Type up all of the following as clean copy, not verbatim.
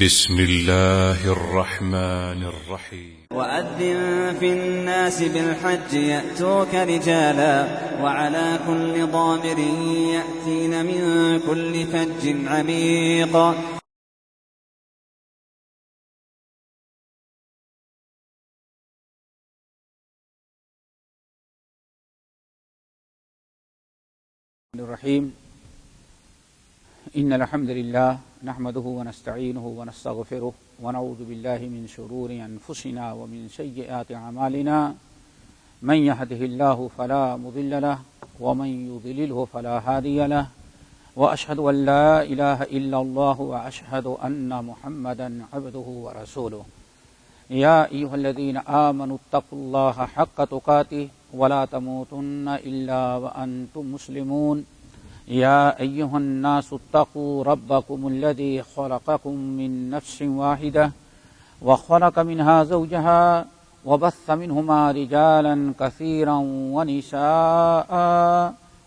بسم الله الرحمن الرحيم. وأذن في الناس بالحج يأتوك رجالا وعلى كل ضامر يأتين من كل فج عميق. الرحيم. إن الحمد لله نحمده ونستعينه ونستغفره ونعوذ بالله من شرور أنفسنا ومن سيئات أعمالنا. من يهده الله فلا مضل له ومن يضلله فلا هادي له، وأشهد أن لا إله إلا الله وأشهد أن محمدا عبده ورسوله. يا أيها الذين آمنوا اتقوا الله حق تقاته ولا تموتن إلا وأنتم مسلمون. يا أيها الناس اتقوا ربكم الذي خلقكم من نفس واحدة وخلق منها زوجها وبث منهما رجالا كثيرا ونساء،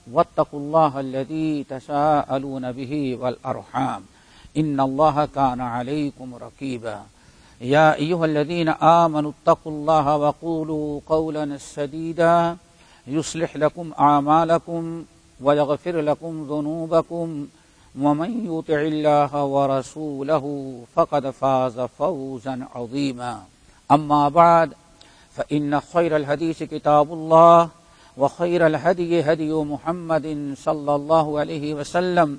واتقوا الله الذي تساءلون به والأرحام إن الله كان عليكم رقيبا. يا أيها الذين آمنوا اتقوا الله وقولوا قولا سديدا يصلح لكم أعمالكم ويغفر لكم ذنوبكم، ومن يطع الله ورسوله فقد فاز فوزا عظيما. أما بعد، فإن خير الحديث كتاب الله، وخير الهدي هدي محمد صلى الله عليه وسلم،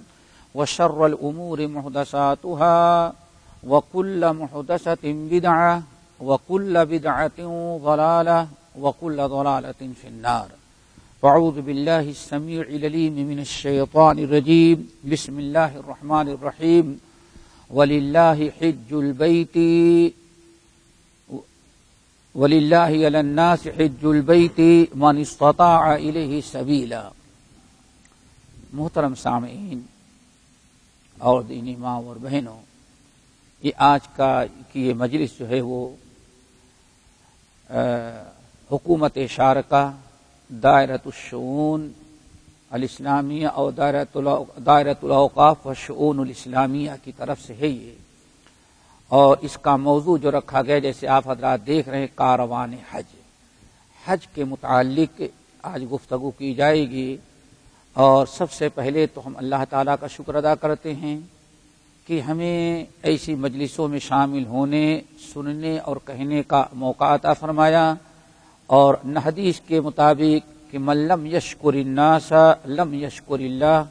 وشر الأمور محدثاتها، وكل محدثة بدعة، وكل بدعة ضلالة، وكل ضلالة في النار. أعوذ بالله السميع العليم من الشيطان الرجيم. بسم الله الرحمن الرحيم. ولله على الناس حج البيت من استطاع إليه سبيلا. محترم سامعین اور دینی ماں اور بہنوں، یہ آج کی یہ مجلس جو ہے وہ حکومت شارکہ، دائرۃ الشؤون الاسلامیہ اور دائرۃ الاوقاف والشؤون الاسلامیہ کی طرف سے ہے یہ، اور اس کا موضوع جو رکھا گیا، جیسے آپ حضرات دیکھ رہے ہیں، کاروان حج کے متعلق آج گفتگو کی جائے گی۔ اور سب سے پہلے تو ہم اللہ تعالیٰ کا شکر ادا کرتے ہیں کہ ہمیں ایسی مجلسوں میں شامل ہونے، سننے اور کہنے کا موقع عطا فرمایا، اور حدیث کے مطابق کہ من لم یشکر الناس لم یشکر اللہ،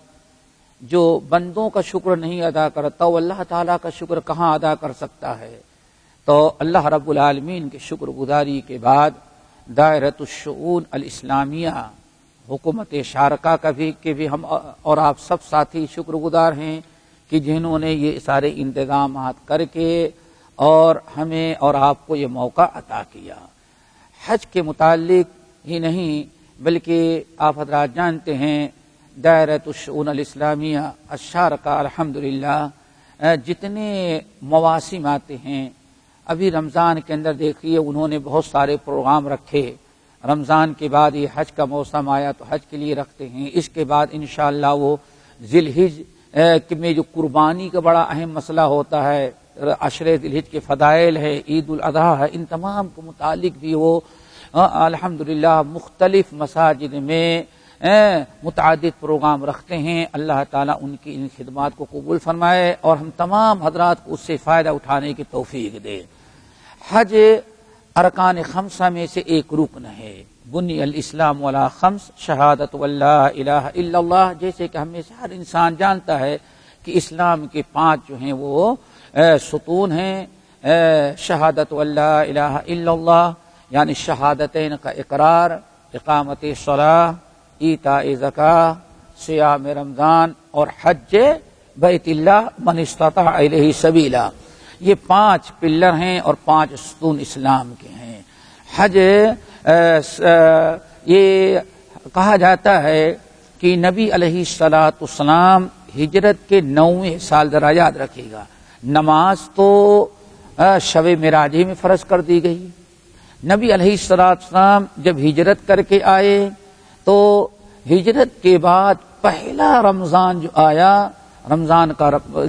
جو بندوں کا شکر نہیں ادا کرتا وہ اللہ تعالیٰ کا شکر کہاں ادا کر سکتا ہے۔ تو اللہ رب العالمین کے شکر گزاری کے بعد دائرۃ الشؤون الاسلامیہ، حکومت شارکہ کا بھی ہم اور آپ سب ساتھی شکر گزار ہیں کہ جنہوں نے یہ سارے انتظامات کر کے اور ہمیں اور آپ کو یہ موقع عطا کیا۔ حج کے متعلق ہی نہیں بلکہ آپ حضرات جانتے ہیں دائرۃ الشؤون الاسلامیہ الشارکہ الحمدللہ جتنے مواسم آتے ہیں، ابھی رمضان کے اندر دیکھیے انہوں نے بہت سارے پروگرام رکھے، رمضان کے بعد یہ حج کا موسم آیا تو حج کے لیے رکھتے ہیں، اس کے بعد انشاءاللہ وہ ذی الحجہ میں جو قربانی کا بڑا اہم مسئلہ ہوتا ہے، عشر ذی الحجہ کے فضائل ہے، عید الاضحیٰ ہے، ان تمام کے متعلق بھی وہ الحمدللہ مختلف مساجد میں متعدد پروگرام رکھتے ہیں۔ اللہ تعالیٰ ان کی ان خدمات کو قبول فرمائے اور ہم تمام حضرات کو اس سے فائدہ اٹھانے کی توفیق دے۔ حج ارکان خمسہ میں سے ایک رکن ہے۔ بنی الاسلام علی خمس، شہادت لا الہ الا اللہ، جیسے کہ ہمیں سے ہر انسان جانتا ہے کہ اسلام کے 5 جو ہیں وہ ستون ہیں۔ شہادت لا الہ الا اللہ یعنی شہادتین کا اقرار، اقامت صلاۃ، ایتاء زکوٰۃ، صیام رمضان اور حج بیت اللہ من استطاع الیہ سبیلا، یہ 5 پلر ہیں اور 5 ستون اسلام کے ہیں۔ حج یہ کہا جاتا ہے کہ نبی علیہ الصلاۃ والسلام ہجرت کے 9ویں سال، ذرا یاد رکھیے گا، نماز تو شب معراج میں فرض کر دی گئی۔ نبی علیہ الصلاۃ والسلام جب ہجرت کر کے آئے تو ہجرت کے بعد پہلا رمضان جو آیا رمضان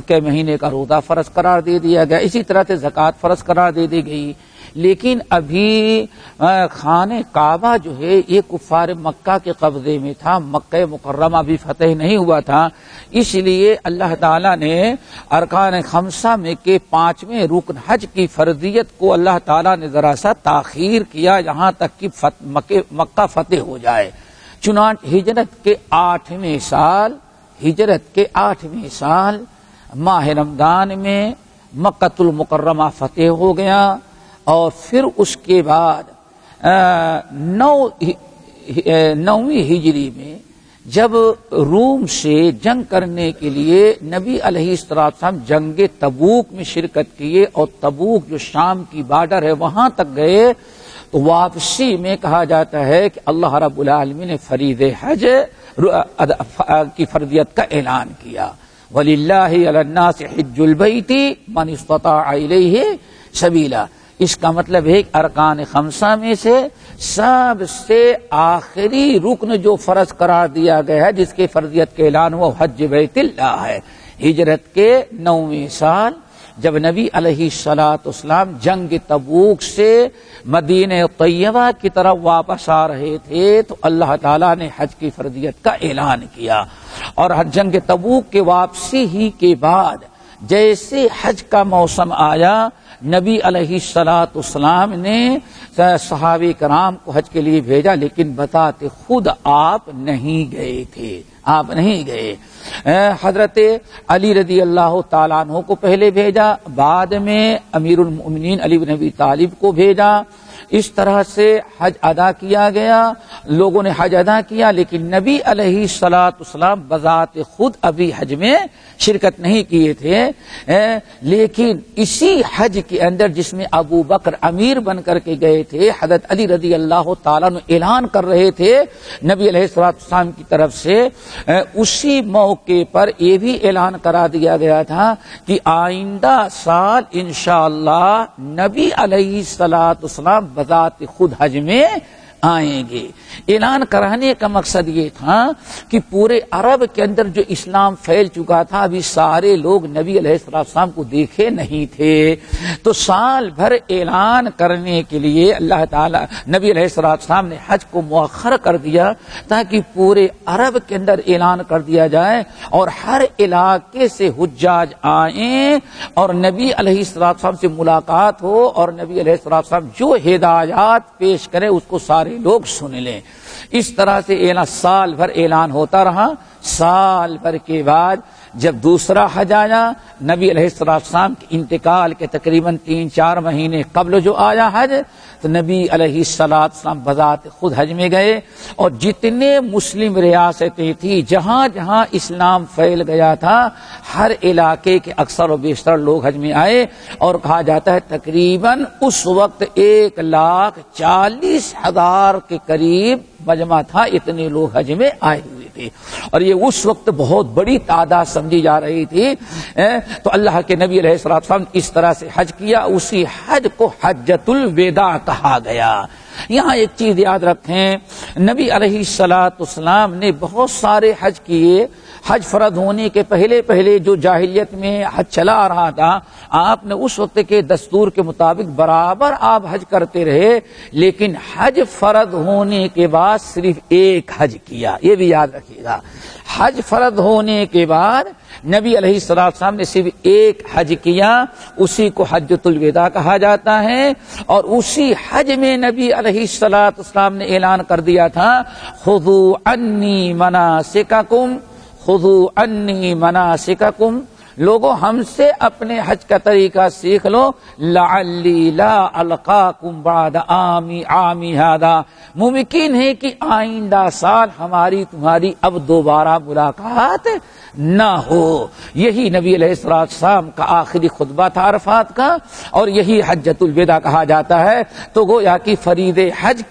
کے مہینے کا روزہ فرض قرار دے دیا گیا، اسی طرح سے زکوٰۃ فرض قرار دے دی گئی. لیکن ابھی خانہ کعبہ جو ہے یہ کفار مکہ کے قبضے میں تھا، مکہ مکرمہ بھی فتح نہیں ہوا تھا. اس لیے اللہ تعالیٰ نے ارکان خمسہ میں کے 5ویں رکن حج کی فرضیت کو اللہ تعالیٰ نے ذرا سا تاخیر کیا یہاں تک کہ مکہ فتح ہو جائے. چنانچہ ہجرت کے 8ویں سال ماہ رمضان میں مکۃ المکرمہ فتح ہو گیا، اور پھر اس کے بعد 9ویں ہجری میں جب روم سے جنگ کرنے کے لیے نبی علیہ السلام جنگ تبوک میں شرکت کیے، اور تبوک جو شام کی بارڈر ہے وہاں تک گئے، تو واپسی میں کہا جاتا ہے کہ اللہ رب العالمین نے فرید حج کی فرضیت کا اعلان کیا. وَلِلَّهِ عَلَى النَّاسِ حِجُّ الْبَيْتِ مَنِ اسْتَطَاعَ إِلَيْهِ سَبِيلًا. اس کا مطلب ہے کہ ارکان خمسہ میں سے سب سے آخری رکن جو فرض قرار دیا گیا ہے، جس کے فرضیت کا اعلان ہوا، حج بیت اللہ ہے. ہجرت کے 9ویں سال جب نبی علیہ السلام جنگ تبوک سے مدینہ طیبہ کی طرف واپس آ رہے تھے، تو اللہ تعالیٰ نے حج کی فرضیت کا اعلان کیا. اور جنگ تبوک کے واپسی ہی کے بعد جیسے حج کا موسم آیا، نبی علیہ السلام نے صحابہ کرام کو حج کے لیے بھیجا، لیکن بتاتے خود آپ نہیں گئے تھے. حضرت علی رضی اللہ تعالیٰ عنہ کو پہلے بھیجا، بعد میں امیر المؤمنین علی بن ابی طالب کو بھیجا. اس طرح سے حج ادا کیا گیا، لوگوں نے حج ادا کیا، لیکن نبی علیہ السلام بذات خود ابھی حج میں شرکت نہیں کیے تھے. لیکن اسی حج کے اندر جس میں ابو بکر امیر بن کر کے گئے تھے، حضرت علی رضی اللہ تعالیٰ نے اعلان کر رہے تھے نبی علیہ السلام کی طرف سے، اسی موقع پر یہ بھی اعلان کرا دیا گیا تھا کہ آئندہ سال انشاءاللہ نبی علیہ السلام بذات خود حج میں آئیں گے. اعلان کرانے کا مقصد یہ تھا کہ پورے عرب کے اندر جو اسلام پھیل چکا تھا، ابھی سارے لوگ نبی علیہ السلام کو دیکھے نہیں تھے، تو سال بھر اعلان کرنے کے لیے اللہ تعالیٰ نبی علیہ السلام نے حج کو مؤخر کر دیا، تاکہ پورے عرب کے اندر اعلان کر دیا جائے اور ہر علاقے سے حجاج آئیں اور نبی علیہ السلام سے ملاقات ہو، اور نبی علیہ السلام جو ہدایات پیش کرے اس کو سارے لوگ سن لیں. اس طرح سے سال بھر اعلان ہوتا رہا. سال بھر کے بعد جب دوسرا حج آیا، نبی علیہ السلام کے انتقال کے تقریباً 3-4 مہینے قبل جو آیا حج، تو نبی علیہ السلام بذات خود حج میں گئے، اور جتنے مسلم ریاستیں تھیں جہاں جہاں اسلام پھیل گیا تھا، ہر علاقے کے اکثر و بیشتر لوگ حج میں آئے، اور کہا جاتا ہے تقریباً اس وقت 1,40,000 کے قریب مجمع تھا، اتنے لوگ حج میں آئے ہوئے تھے، اور یہ اس وقت بہت بڑی تعداد سمجھی جا رہی تھی. تو اللہ کے نبی علیہ السلام اس طرح سے حج کیا، اسی حج کو حجۃ الوداع کہا گیا. یہاں ایک چیز یاد رکھیں، نبی علیہ السلام نے بہت سارے حج کیے. حج فرض ہونے کے پہلے جو جاہلیت میں حج چلا آ رہا تھا، آپ نے اس وقت کے دستور کے مطابق برابر آپ حج کرتے رہے، لیکن حج فرض ہونے کے بعد صرف ایک حج کیا. یہ بھی یاد رکھیے گا، حج فرض ہونے کے بعد نبی علیہ السلام نے صرف ایک حج کیا، اسی کو حجۃ الوداع کہا جاتا ہے. اور اسی حج میں نبی علیہ السلام نے اعلان کر دیا تھا، خذوا عنی مناسککم، خذوا عنی مناسککم، لوگوں ہم سے اپنے حج کا طریقہ سیکھ لو، لعلی لا القاکم بعد عامی ھذا، ممکن ہے کہ آئندہ سال ہماری تمہاری اب دوبارہ ملاقات نہ ہو. یہی نبی علیہ السلام کا آخری خطبہ تھا عرفات کا، اور یہی حجۃ الوداع کہا جاتا ہے. تو گویا کہ فرید حج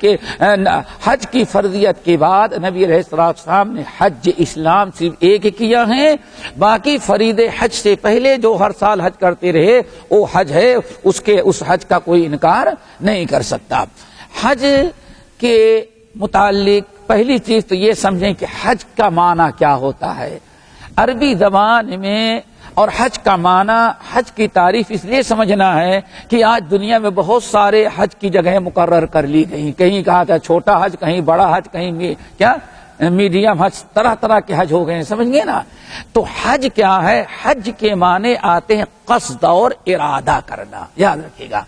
کی فرضیت کے بعد نبی علیہ السلام نے حج اسلام صرف ایک کیا ہے، باقی فرید حج سے پہلے جو ہر سال حج کرتے رہے وہ حج ہے، اس حج کا کوئی انکار نہیں کر سکتا. حج کے متعلق پہلی چیز تو یہ سمجھیں کہ حج کا معنی کیا ہوتا ہے. عربی زبان میں اور حج کا معنی، حج کی تعریف اس لیے سمجھنا ہے کہ آج دنیا میں بہت سارے حج کی جگہیں مقرر کر لی گئی. کہیں کہا تھا چھوٹا حج، کہیں بڑا حج، کہیں کیا میڈیم حج، طرح طرح کے حج ہو گئے ہیں، سمجھ گئے نا. تو حج کیا ہے؟ حج کے معنی آتے ہیں قصد اور ارادہ کرنا. یاد رکھیے گا،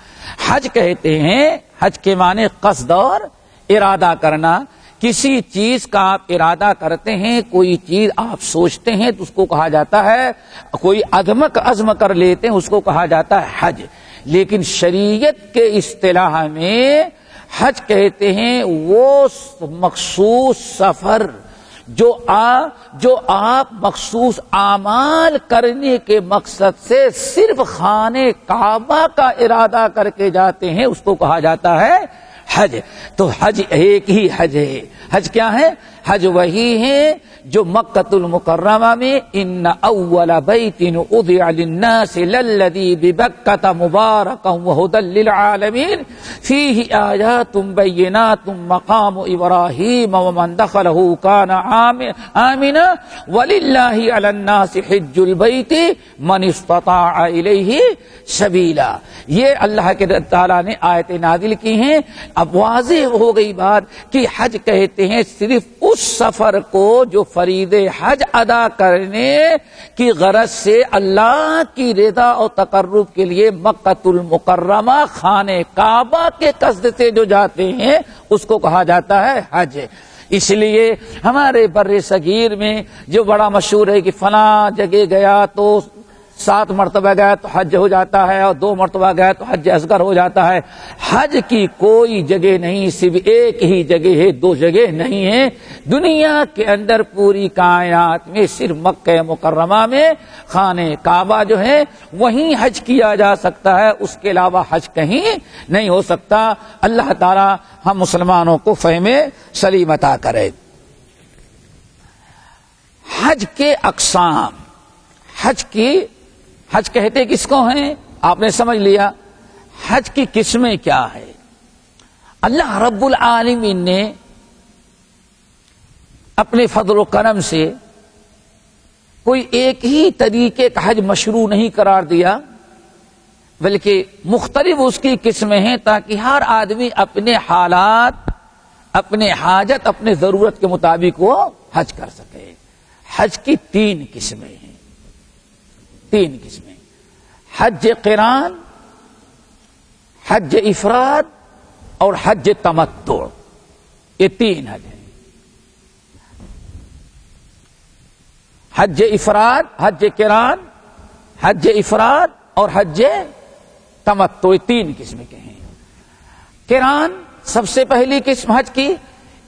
حج کہتے ہیں، حج کے معنی قصد اور ارادہ کرنا. کسی چیز کا آپ ارادہ کرتے ہیں، کوئی چیز آپ سوچتے ہیں تو اس کو کہا جاتا ہے، کوئی عزم کر لیتے ہیں اس کو کہا جاتا ہے حج. لیکن شریعت کے اصطلاح میں حج کہتے ہیں وہ مخصوص سفر جو آپ مخصوص اعمال کرنے کے مقصد سے صرف خانہ کعبہ کا ارادہ کر کے جاتے ہیں، اس کو کہا جاتا ہے حج. تو حج ایک ہی حج ہے. حج کیا ہے؟ حج وہی ہے جو مکۃ المکرمہ میں ان اول بیت وضع للناس للذی ببکۃ مبارکا وہدی للعالمین فیہ آیات بینات مقام ابراہیم ومن دخلہ کان آمنا وللہ علی الناس حج البیت من استطاع الیہ سبیلا. یہ اللہ کے تعالیٰ نے آیتیں نازل کی ہیں. اب واضح ہو گئی بات کہ حج کہتے ہیں صرف اس سفر کو جو فرید حج ادا کرنے کی غرض سے اللہ کی رضا اور تقرب کے لیے مکۃ المکرمہ خانہ کعبہ کے قصد سے جو جاتے ہیں اس کو کہا جاتا ہے حج. اس لیے ہمارے بر صغیر میں جو بڑا مشہور ہے کہ فلاں جگہ گیا تو 7 مرتبہ گیا تو حج ہو جاتا ہے اور 2 مرتبہ گیا تو حج اصغر ہو جاتا ہے. حج کی کوئی جگہ نہیں، صرف ایک ہی جگہ ہے، 2 جگہ نہیں ہے. دنیا کے اندر پوری کائنات میں صرف مکہ مکرمہ میں خانہ کعبہ جو ہے وہیں حج کیا جا سکتا ہے، اس کے علاوہ حج کہیں نہیں ہو سکتا. اللہ تعالی ہم مسلمانوں کو فہم سلیم عطا کرے. حج کے اقسام، حج کہتے کس کو ہیں آپ نے سمجھ لیا. حج کی قسمیں کیا ہے؟ اللہ رب العالمین نے اپنے فضل و کرم سے کوئی ایک ہی طریقے کا حج مشروع نہیں قرار دیا، بلکہ مختلف اس کی قسمیں ہیں تاکہ ہر آدمی اپنے حالات، اپنے حاجت، اپنے ضرورت کے مطابق وہ حج کر سکے. حج کی 3 قسمیں ہیں. 3 قسمیں: حج قران، حج افراد اور حج تمتع. یہ 3 حج ہیں. حج افراد، حج قران، حج افراد اور حج تمتع، یہ 3 قسم کے ہیں. قران سب سے پہلی قسم حج کی.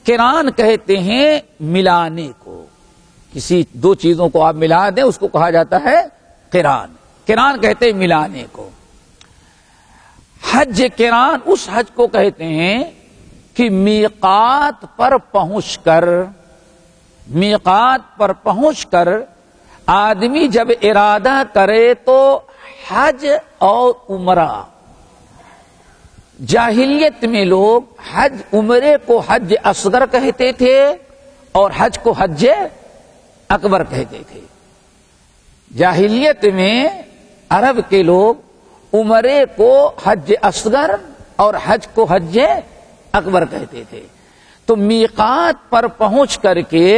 قران کہتے ہیں ملانے کو، کسی 2 چیزوں کو آپ ملا دیں اس کو کہا جاتا ہے قران. قران کہتے ہیں ملانے کو. حج قران اس حج کو کہتے ہیں کہ میقات پر پہنچ کر آدمی جب ارادہ کرے تو حج اور عمرہ. جاہلیت میں لوگ حج عمرے کو حج اصغر کہتے تھے اور حج کو حج اکبر کہتے تھے. جاہلیت میں عرب کے لوگ عمرے کو حج اصغر اور حج کو حج اکبر کہتے تھے. تو میقات پر پہنچ کر کے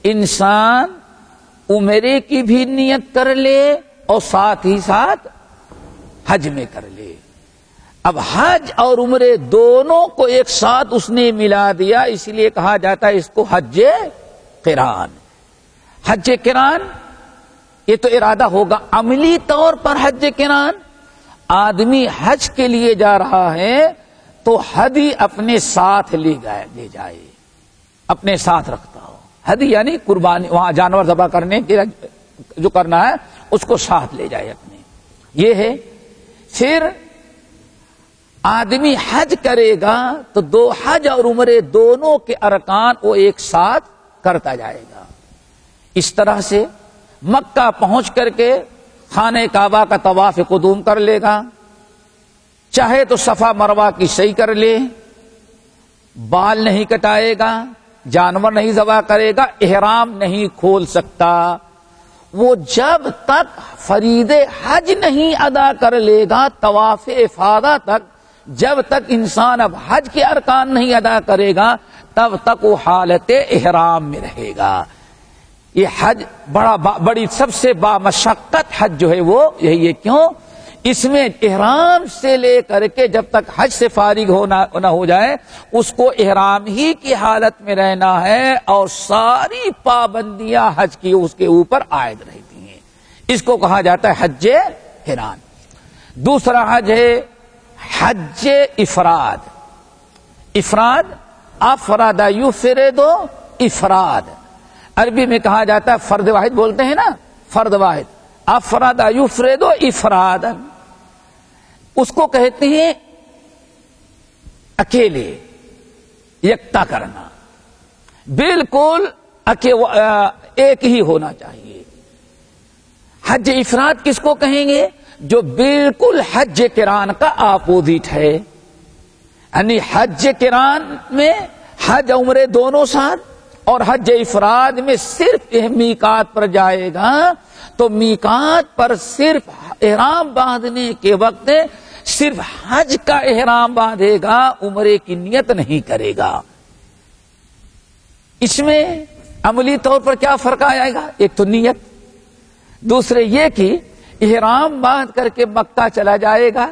انسان عمرے کی بھی نیت کر لے اور ساتھ ہی ساتھ حج میں کر لے. اب حج اور عمرے دونوں کو ایک ساتھ اس نے ملا دیا، اس لیے کہا جاتا ہے اس کو حج قران. حج قران یہ تو ارادہ ہوگا. عملی طور پر حج قران، آدمی حج کے لیے جا رہا ہے تو ہدی اپنے ساتھ لے جائے، اپنے ساتھ رکھتا ہو. ہدی یعنی قربانی، وہاں جانور ذبح کرنے کے جو کرنا ہے اس کو ساتھ لے جائے اپنے. یہ ہے. پھر آدمی حج کرے گا تو 2 حج اور عمرے دونوں کے ارکان وہ ایک ساتھ کرتا جائے گا. اس طرح سے مکہ پہنچ کر کے خانہ کعبہ کا طواف قدوم کر لے گا، چاہے تو صفا مروہ کی سعی کر لے، بال نہیں کٹائے گا، جانور نہیں ذبح کرے گا، احرام نہیں کھول سکتا. وہ جب تک فرید حج نہیں ادا کر لے گا طواف افاضہ تک، جب تک انسان اب حج کے ارکان نہیں ادا کرے گا تب تک وہ حالت احرام میں رہے گا۔ یہ حج بڑی سب سے بامشقت حج جو ہے وہ یہی ہے۔ کیوں؟ اس میں احرام سے لے کر کے جب تک حج سے فارغ نہ ہو جائے اس کو احرام ہی کی حالت میں رہنا ہے، اور ساری پابندیاں حج کی اس کے اوپر عائد رہتی ہیں۔ اس کو کہا جاتا ہے حج قران۔ دوسرا حج ہے حج افراد۔ افراد افراد یفرد افراد، عربی میں کہا جاتا ہے فرد واحد بولتے ہیں نا، فرد واحد، افراد یفرد افراد، اس کو کہتے ہیں اکیلے یکتا کرنا، بالکل ایک ہی ہونا چاہیے۔ حج افراد کس کو کہیں گے؟ جو بالکل حج قران کا اپوزٹ ہے، یعنی حج قران میں حج عمرے دونوں ساتھ، اور حج افراد میں صرف میقات پر جائے گا تو میقات پر صرف احرام باندھنے کے وقت صرف حج کا احرام باندھے گا، عمرے کی نیت نہیں کرے گا۔ اس میں عملی طور پر کیا فرق آئے گا؟ ایک تو نیت، دوسرے یہ کہ احرام باندھ کر کے مکہ چلا جائے گا،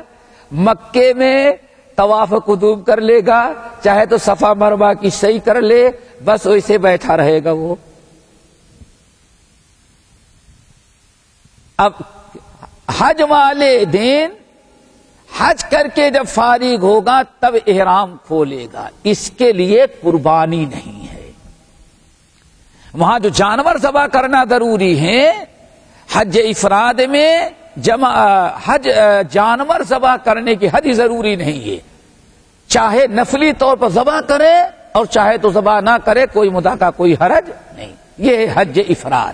مکے میں طواف قدوم کر لے گا، چاہے تو صفا مروہ کی سعی کر لے، بس ویسے بیٹھا رہے گا وہ۔ اب حج والے دن حج کر کے جب فارغ ہوگا تب احرام کھولے گا، اس کے لیے قربانی نہیں ہے۔ وہاں جو جانور ذبح کرنا ضروری ہے، حج افراد میں حج جانور ذبح کرنے کی حد ضروری نہیں ہے، چاہے نفلی طور پر ذبح کرے اور چاہے تو ذبح نہ کرے، کوئی مدعا کا کوئی حرج نہیں۔ یہ ہے حج افراد،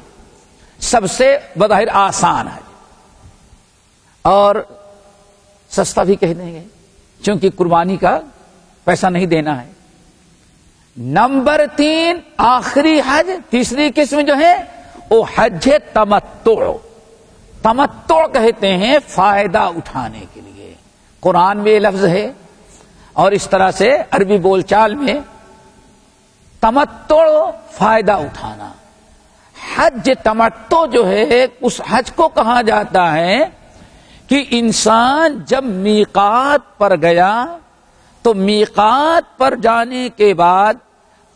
سب سے بظاہر آسان حج، اور سستا بھی کہہ دیں گے چونکہ قربانی کا پیسہ نہیں دینا ہے۔ نمبر 3 آخری حج، تیسری قسم جو ہے وہ حج تمتع۔ تمتع کہتے ہیں فائدہ اٹھانے کے لیے، قرآن میں یہ لفظ ہے اور اس طرح سے عربی بول چال میں تمتع فائدہ اٹھانا۔ حج تمتع جو ہے اس حج کو کہا جاتا ہے کہ انسان جب میقات پر گیا تو میقات پر جانے کے بعد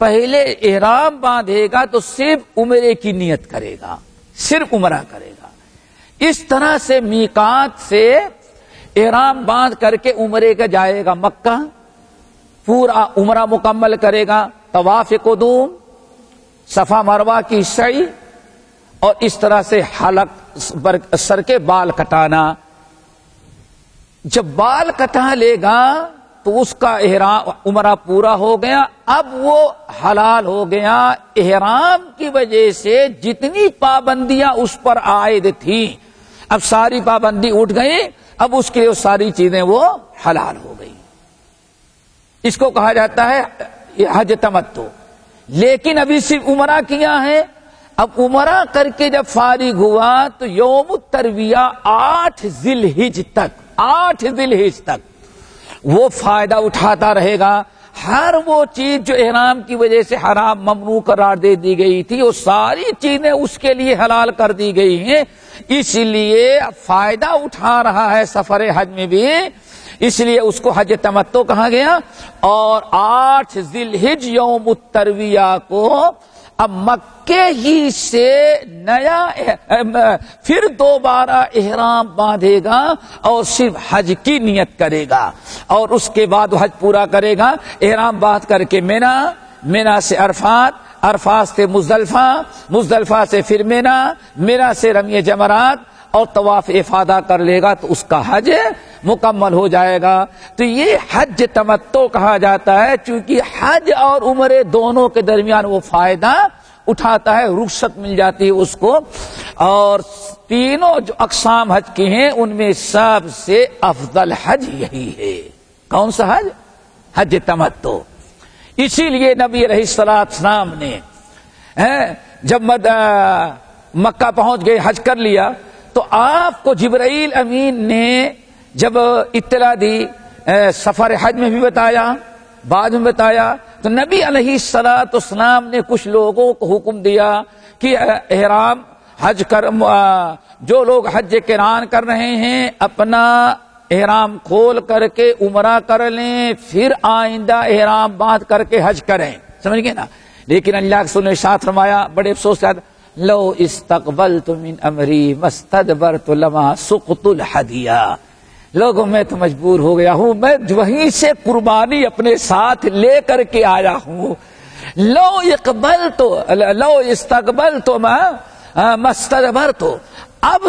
پہلے احرام باندھے گا تو صرف عمرے کی نیت کرے گا، صرف عمرہ کرے گا۔ اس طرح سے میقات سے احرام باندھ کر کے عمرے کا جائے گا مکہ، پورا عمرہ مکمل کرے گا، طواف قدوم، صفا مروہ کی سعی، اور اس طرح سے حلق سر کے بال کٹانا۔ جب بال کٹا لے گا تو اس کا احرام عمرہ پورا ہو گیا، اب وہ حلال ہو گیا۔ احرام کی وجہ سے جتنی پابندیاں اس پر عائد تھیں اب ساری پابندی اٹھ گئی، اب اس کے لیے ساری چیزیں وہ حلال ہو گئی۔ اس کو کہا جاتا ہے حج تمتع۔ لیکن ابھی صرف عمرہ کیا ہے، اب عمرہ کر کے جب فارغ ہوا تو یوم الترویہ 8 ذی الحجہ تک وہ فائدہ اٹھاتا رہے گا۔ ہر وہ چیز جو احرام کی وجہ سے حرام ممنوع قرار دے دی گئی تھی وہ ساری چیزیں اس کے لیے حلال کر دی گئی ہیں، اس لیے فائدہ اٹھا رہا ہے سفر حج میں بھی، اس لیے اس کو حج تمتع کہا گیا۔ اور 8 ذی الحجہ یوم الترویہ کو اب مکے ہی سے نیا پھر دوبارہ احرام باندھے گا اور صرف حج کی نیت کرے گا، اور اس کے بعد وہ حج پورا کرے گا۔ احرام باندھ کر کے مینا سے عرفات، عرفات سے مزدلفہ سے پھر مینا سے رمی جمرات اور طواف افاضہ کر لے گا تو اس کا حج مکمل ہو جائے گا۔ تو یہ حج تمتع کہا جاتا ہے، چونکہ حج اور عمرے دونوں کے درمیان وہ فائدہ اٹھاتا ہے، رخصت مل جاتی ہے اس کو۔ اور تینوں جو اقسام حج کی ہیں ان میں سب سے افضل حج یہی ہے۔ کون سا حج؟ حج تمتع۔ اسی لیے نبی علیہ الصلوۃ والسلام نے جب مکہ پہنچ گئے، حج کر لیا، تو آپ کو جبرائیل امین نے جب اطلاع دی، سفر حج میں بھی بتایا، بعد میں بتایا، تو نبی علیہ الصلوۃ والسلام نے کچھ لوگوں کو حکم دیا کہ احرام حج کر، جو لوگ حج قران کر رہے ہیں اپنا احرام کھول کر کے عمرہ کر لیں، پھر آئندہ احرام باندھ کر کے حج کریں، سمجھ گئے نا. لیکن اللہ کے رسول نے ارشاد فرمایا بڑے افسوس کے ساتھ، لو استقبلت من امری مستدبرت لما سقط الحدیہ، لوگوں میں تو مجبور ہو گیا ہوں، میں وہیں سے قربانی اپنے ساتھ لے کر کے آیا ہوں. لو استقبلت مستدبرت. اب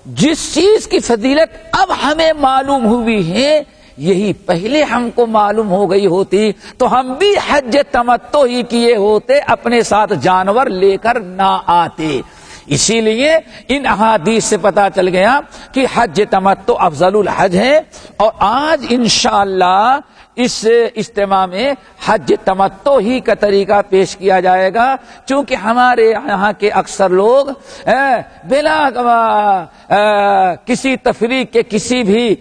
جس چیز کی فضیلت اب ہمیں معلوم ہوئی ہے، یہی پہلے ہم کو معلوم ہو گئی ہوتی تو ہم بھی حج تمتع ہی کیے ہوتے، اپنے ساتھ جانور لے کر نہ آتے. اسی لیے ان احادیث سے پتا چل گیا کہ حج تمتع افضل الحج ہے. اور آج انشاءاللہ اس اجتماع میں حج تمتع ہی کا طریقہ پیش کیا جائے گا، چونکہ ہمارے یہاں کے اکثر لوگ بلا کسی تفریق کے، کسی بھی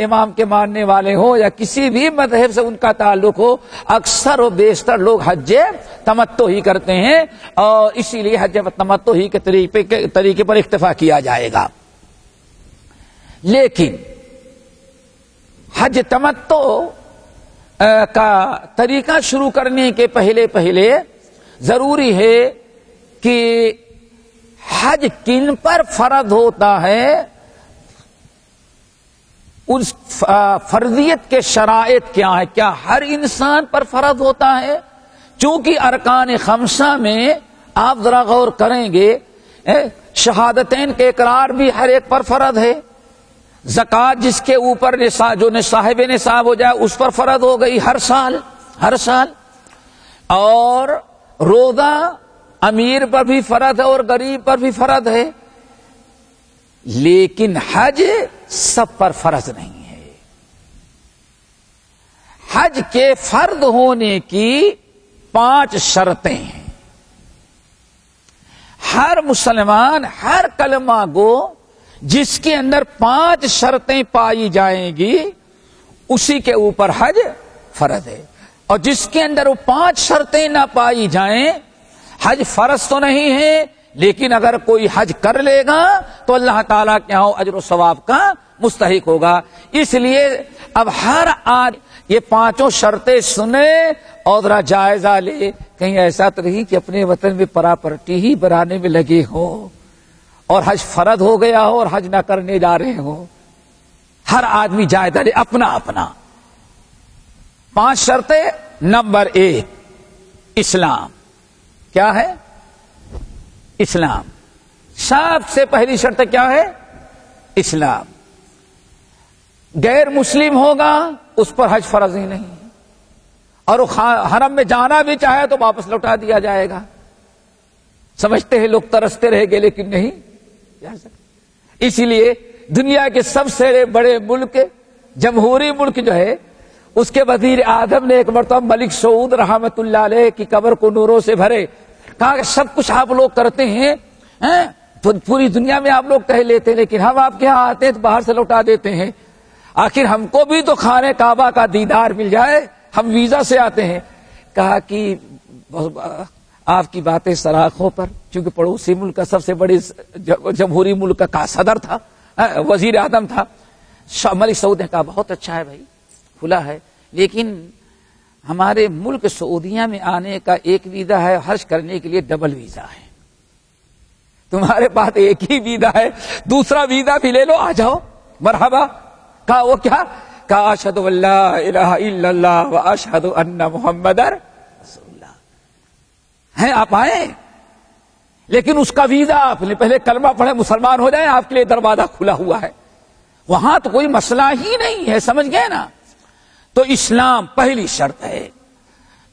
امام کے ماننے والے ہو یا کسی بھی مذہب سے ان کا تعلق ہو، اکثر و بیشتر لوگ حج تمتع ہی کرتے ہیں، اور اسی لیے حج تمتع ہی کے طریقے پر اکتفا کیا جائے گا. لیکن حج تمتع کا طریقہ شروع کرنے کے پہلے ضروری ہے کہ حج کن پر فرض ہوتا ہے، اس فرضیت کے شرائط کیا ہے. کیا ہر انسان پر فرض ہوتا ہے؟ چونکہ ارکان خمسہ میں آپ ذرا غور کریں گے، شہادتین کے اقرار بھی ہر ایک پر فرض ہے، زکوٰۃ جس کے اوپر جو صاحب نصاب ہو جائے اس پر فرض ہو گئی ہر سال، اور روزہ امیر پر بھی فرض ہے اور غریب پر بھی فرض ہے. لیکن حج سب پر فرض نہیں ہے. حج کے فرض ہونے کی 5 شرطیں ہیں. ہر مسلمان، ہر کلمہ گو جس کے اندر 5 شرطیں پائی جائیں گی اسی کے اوپر حج فرض ہے، اور جس کے اندر وہ 5 شرطیں نہ پائی جائیں حج فرض تو نہیں ہے، لیکن اگر کوئی حج کر لے گا تو اللہ تعالیٰ کے ہاں اجر و ثواب کا مستحق ہوگا. اس لیے اب ہر آدمی یہ 5 شرطیں سنے اور ذرا جائزہ لے، کہیں ایسا تو نہیں کہ اپنے وطن میں پراپرٹی ہی بنانے میں لگے ہوں اور حج فرض ہو گیا ہو اور حج نہ کرنے جا رہے ہوں. ہر آدمی جائزہ لے اپنا. 5 شرطیں. نمبر 1 اسلام. کیا ہے؟ اسلام. سب سے پہلی شرط کیا ہے؟ اسلام. غیر مسلم ہوگا اس پر حج فرض ہی نہیں، اور وہ حرم میں جانا بھی چاہے تو واپس لوٹا دیا جائے گا. سمجھتے ہیں لوگ، ترستے رہ گئے لیکن نہیں جا سکتے. اسی لیے دنیا کے سب سے بڑے ملک، جمہوری ملک جو ہے، اس کے وزیر اعظم نے ایک مرتبہ ملک سعود رحمت اللہ علیہ کی قبر کو نوروں سے بھرے، کہا کہ سب کچھ آپ لوگ کرتے ہیں تو پوری دنیا میں آپ لوگ کہہ لیتے ہیں، لیکن ہم آپ کے ہاں آتے ہیں تو باہر سے لوٹا دیتے ہیں. آخر ہم کو بھی تو خانہ کعبہ کا دیدار مل جائے، ہم ویزا سے آتے ہیں. کہا کہ آپ کی باتیں سراخوں پر، چونکہ پڑوسی ملک کا سب سے بڑے جمہوری ملک کا صدر تھا، وزیر اعظم تھا. ملک سعود نے کہا بہت اچھا ہے بھائی، کھلا ہے، لیکن ہمارے ملک سعودیہ میں آنے کا ایک ویزا ہے، حج کرنے کے لیے ڈبل ویزا ہے. تمہارے پاس ایک ہی ویزا ہے، دوسرا ویزا بھی لے لو، آ جاؤ، مرحبا. کہا وہ کیا؟ کہا اشہد ان لا الہ الا اللہ و اشہد ان محمد رسول اللہ. ہیں آپ آئے، لیکن اس کا ویزا آپ نے پہلے کلمہ پڑھے، مسلمان ہو جائیں، آپ کے لیے دروازہ کھلا ہوا ہے. وہاں تو کوئی مسئلہ ہی نہیں ہے، سمجھ گئے نا. تو اسلام پہلی شرط ہے.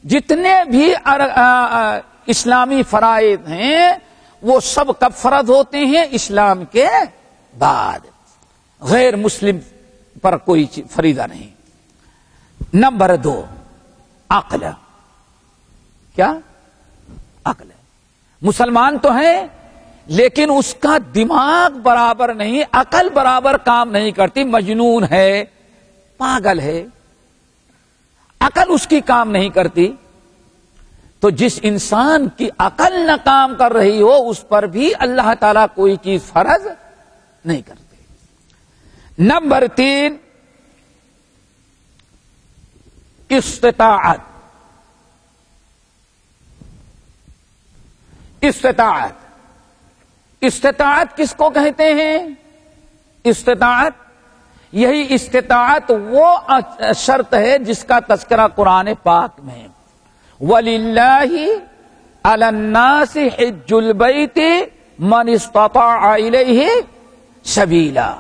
جتنے بھی اسلامی فرائض ہیں وہ سب کب فرض ہوتے ہیں؟ اسلام کے بعد. غیر مسلم پر کوئی فریضہ نہیں. نمبر 2 عقل. کیا؟ عقل. مسلمان تو ہے لیکن اس کا دماغ برابر نہیں، عقل برابر کام نہیں کرتی، مجنون ہے، پاگل ہے، عقل اس کی کام نہیں کرتی. تو جس انسان کی عقل نہ کام کر رہی ہو اس پر بھی اللہ تعالیٰ کوئی چیز فرض نہیں کرتے. نمبر 3 استطاعت. استطاعت استطاعت کس کو کہتے ہیں؟ استطاعت یہی استطاعت وہ شرط ہے جس کا تذکرہ قرآن پاک میں ہے. وَلِلَّهِ عَلَى النَّاسِ حِجُّ الْبَيْتِ مَنِ اسْتَطَاعَ إِلَيْهِ سَبِيلًا.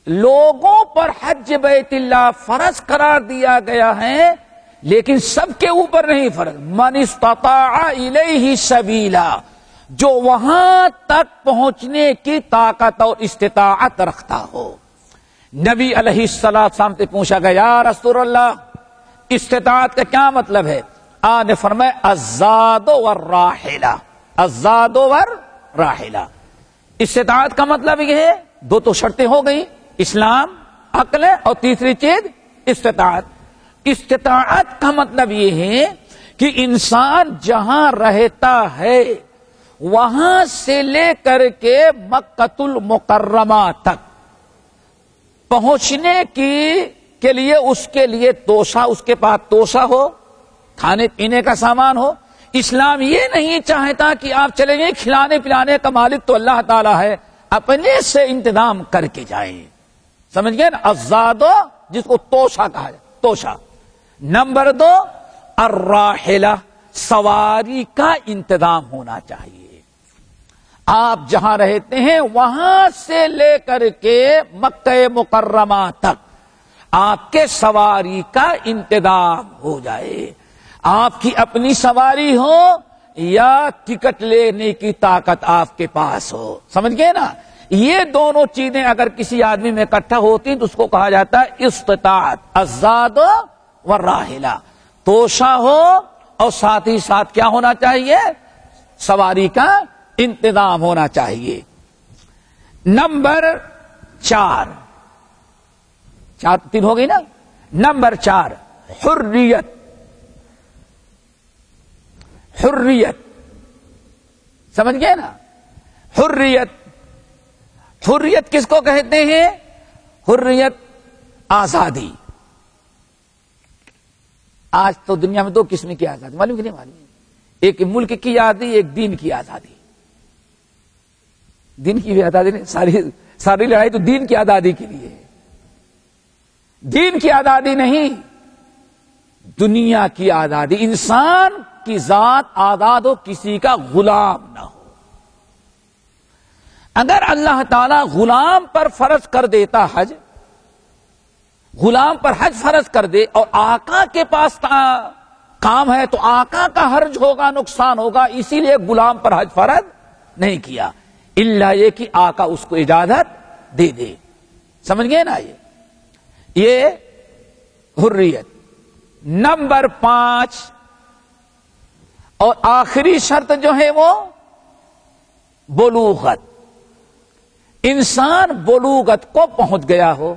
لوگوں پر حج بیت اللہ فرض قرار دیا گیا ہے لیکن سب کے اوپر نہیں فرض. مَنِ اسْتَطَاعَ إِلَيْهِ سَبِيلًا، جو وہاں تک پہنچنے کی طاقت اور استطاعت رکھتا ہو. نبی علیہ السلام سے پوچھا گیا یا رسول اللہ استطاعت کا کیا مطلب ہے؟ آپ نے فرمایا الزاد والراحلہ. الزاد والراحلہ. استطاعت کا مطلب یہ ہے، دو تو شرطیں ہو گئی، اسلام، عقل اور تیسری چیز استطاعت. استطاعت کا مطلب یہ ہے کہ انسان جہاں رہتا ہے وہاں سے لے کر کے مکۃ المکرمہ تک پہنچنے کے لیے اس کے لیے توشہ، اس کے پاس توشہ ہو، کھانے پینے کا سامان ہو. اسلام یہ نہیں چاہتا کہ آپ چلیں گے، کھلانے پلانے کا مالک تو اللہ تعالیٰ ہے، اپنے سے انتظام کر کے جائیں. سمجھ گئے نا؟ الزادو جس کو توشہ کہا جائے، توشہ. نمبر 2 الراحلہ، سواری کا انتظام ہونا چاہیے. آپ جہاں رہتے ہیں وہاں سے لے کر کے مکہ مکرمہ تک آپ کے سواری کا انتظام ہو جائے. آپ کی اپنی سواری ہو یا ٹکٹ لینے کی طاقت آپ کے پاس ہو. سمجھ گئے نا؟ یہ دونوں چیزیں اگر کسی آدمی میں اکٹھا ہوتی تو اس کو کہا جاتا ہے استطاعت. الزاد والراحلہ، توشہ ہو اور ساتھ ہی ساتھ کیا ہونا چاہیے؟ سواری کا انتظام ہونا چاہیے. نمبر 4 3 ہو گئی نا. نمبر 4 حریت. حریت سمجھ گئے نا؟ حریت. حریت کس کو کہتے ہیں؟ حریت آزادی. آج تو دنیا میں 2 قسم کی آزادی، معلوم کہ نہیں معلوم؟ ایک ملک کی آزادی، ایک دین کی آزادی. دین کی بھی آزادی نہیں، ساری لڑائی تو دین کی آزادی کے لیے ہے. دین کی آزادی نہیں، دنیا کی آزادی. انسان کی ذات آزاد ہو، کسی کا غلام نہ ہو. اگر اللہ تعالی غلام پر فرض کر دیتا حج، غلام پر حج فرض کر دے اور آقا کے پاس کام ہے تو آقا کا حرج ہوگا، نقصان ہوگا، اسی لیے غلام پر حج فرض نہیں کیا، الا یہ کہ آقا اس کو اجازت دے دے. سمجھ گئے نا؟ یہ حریت. نمبر 5 اور آخری شرط جو ہے وہ بلوغت. انسان بلوغت کو پہنچ گیا ہو،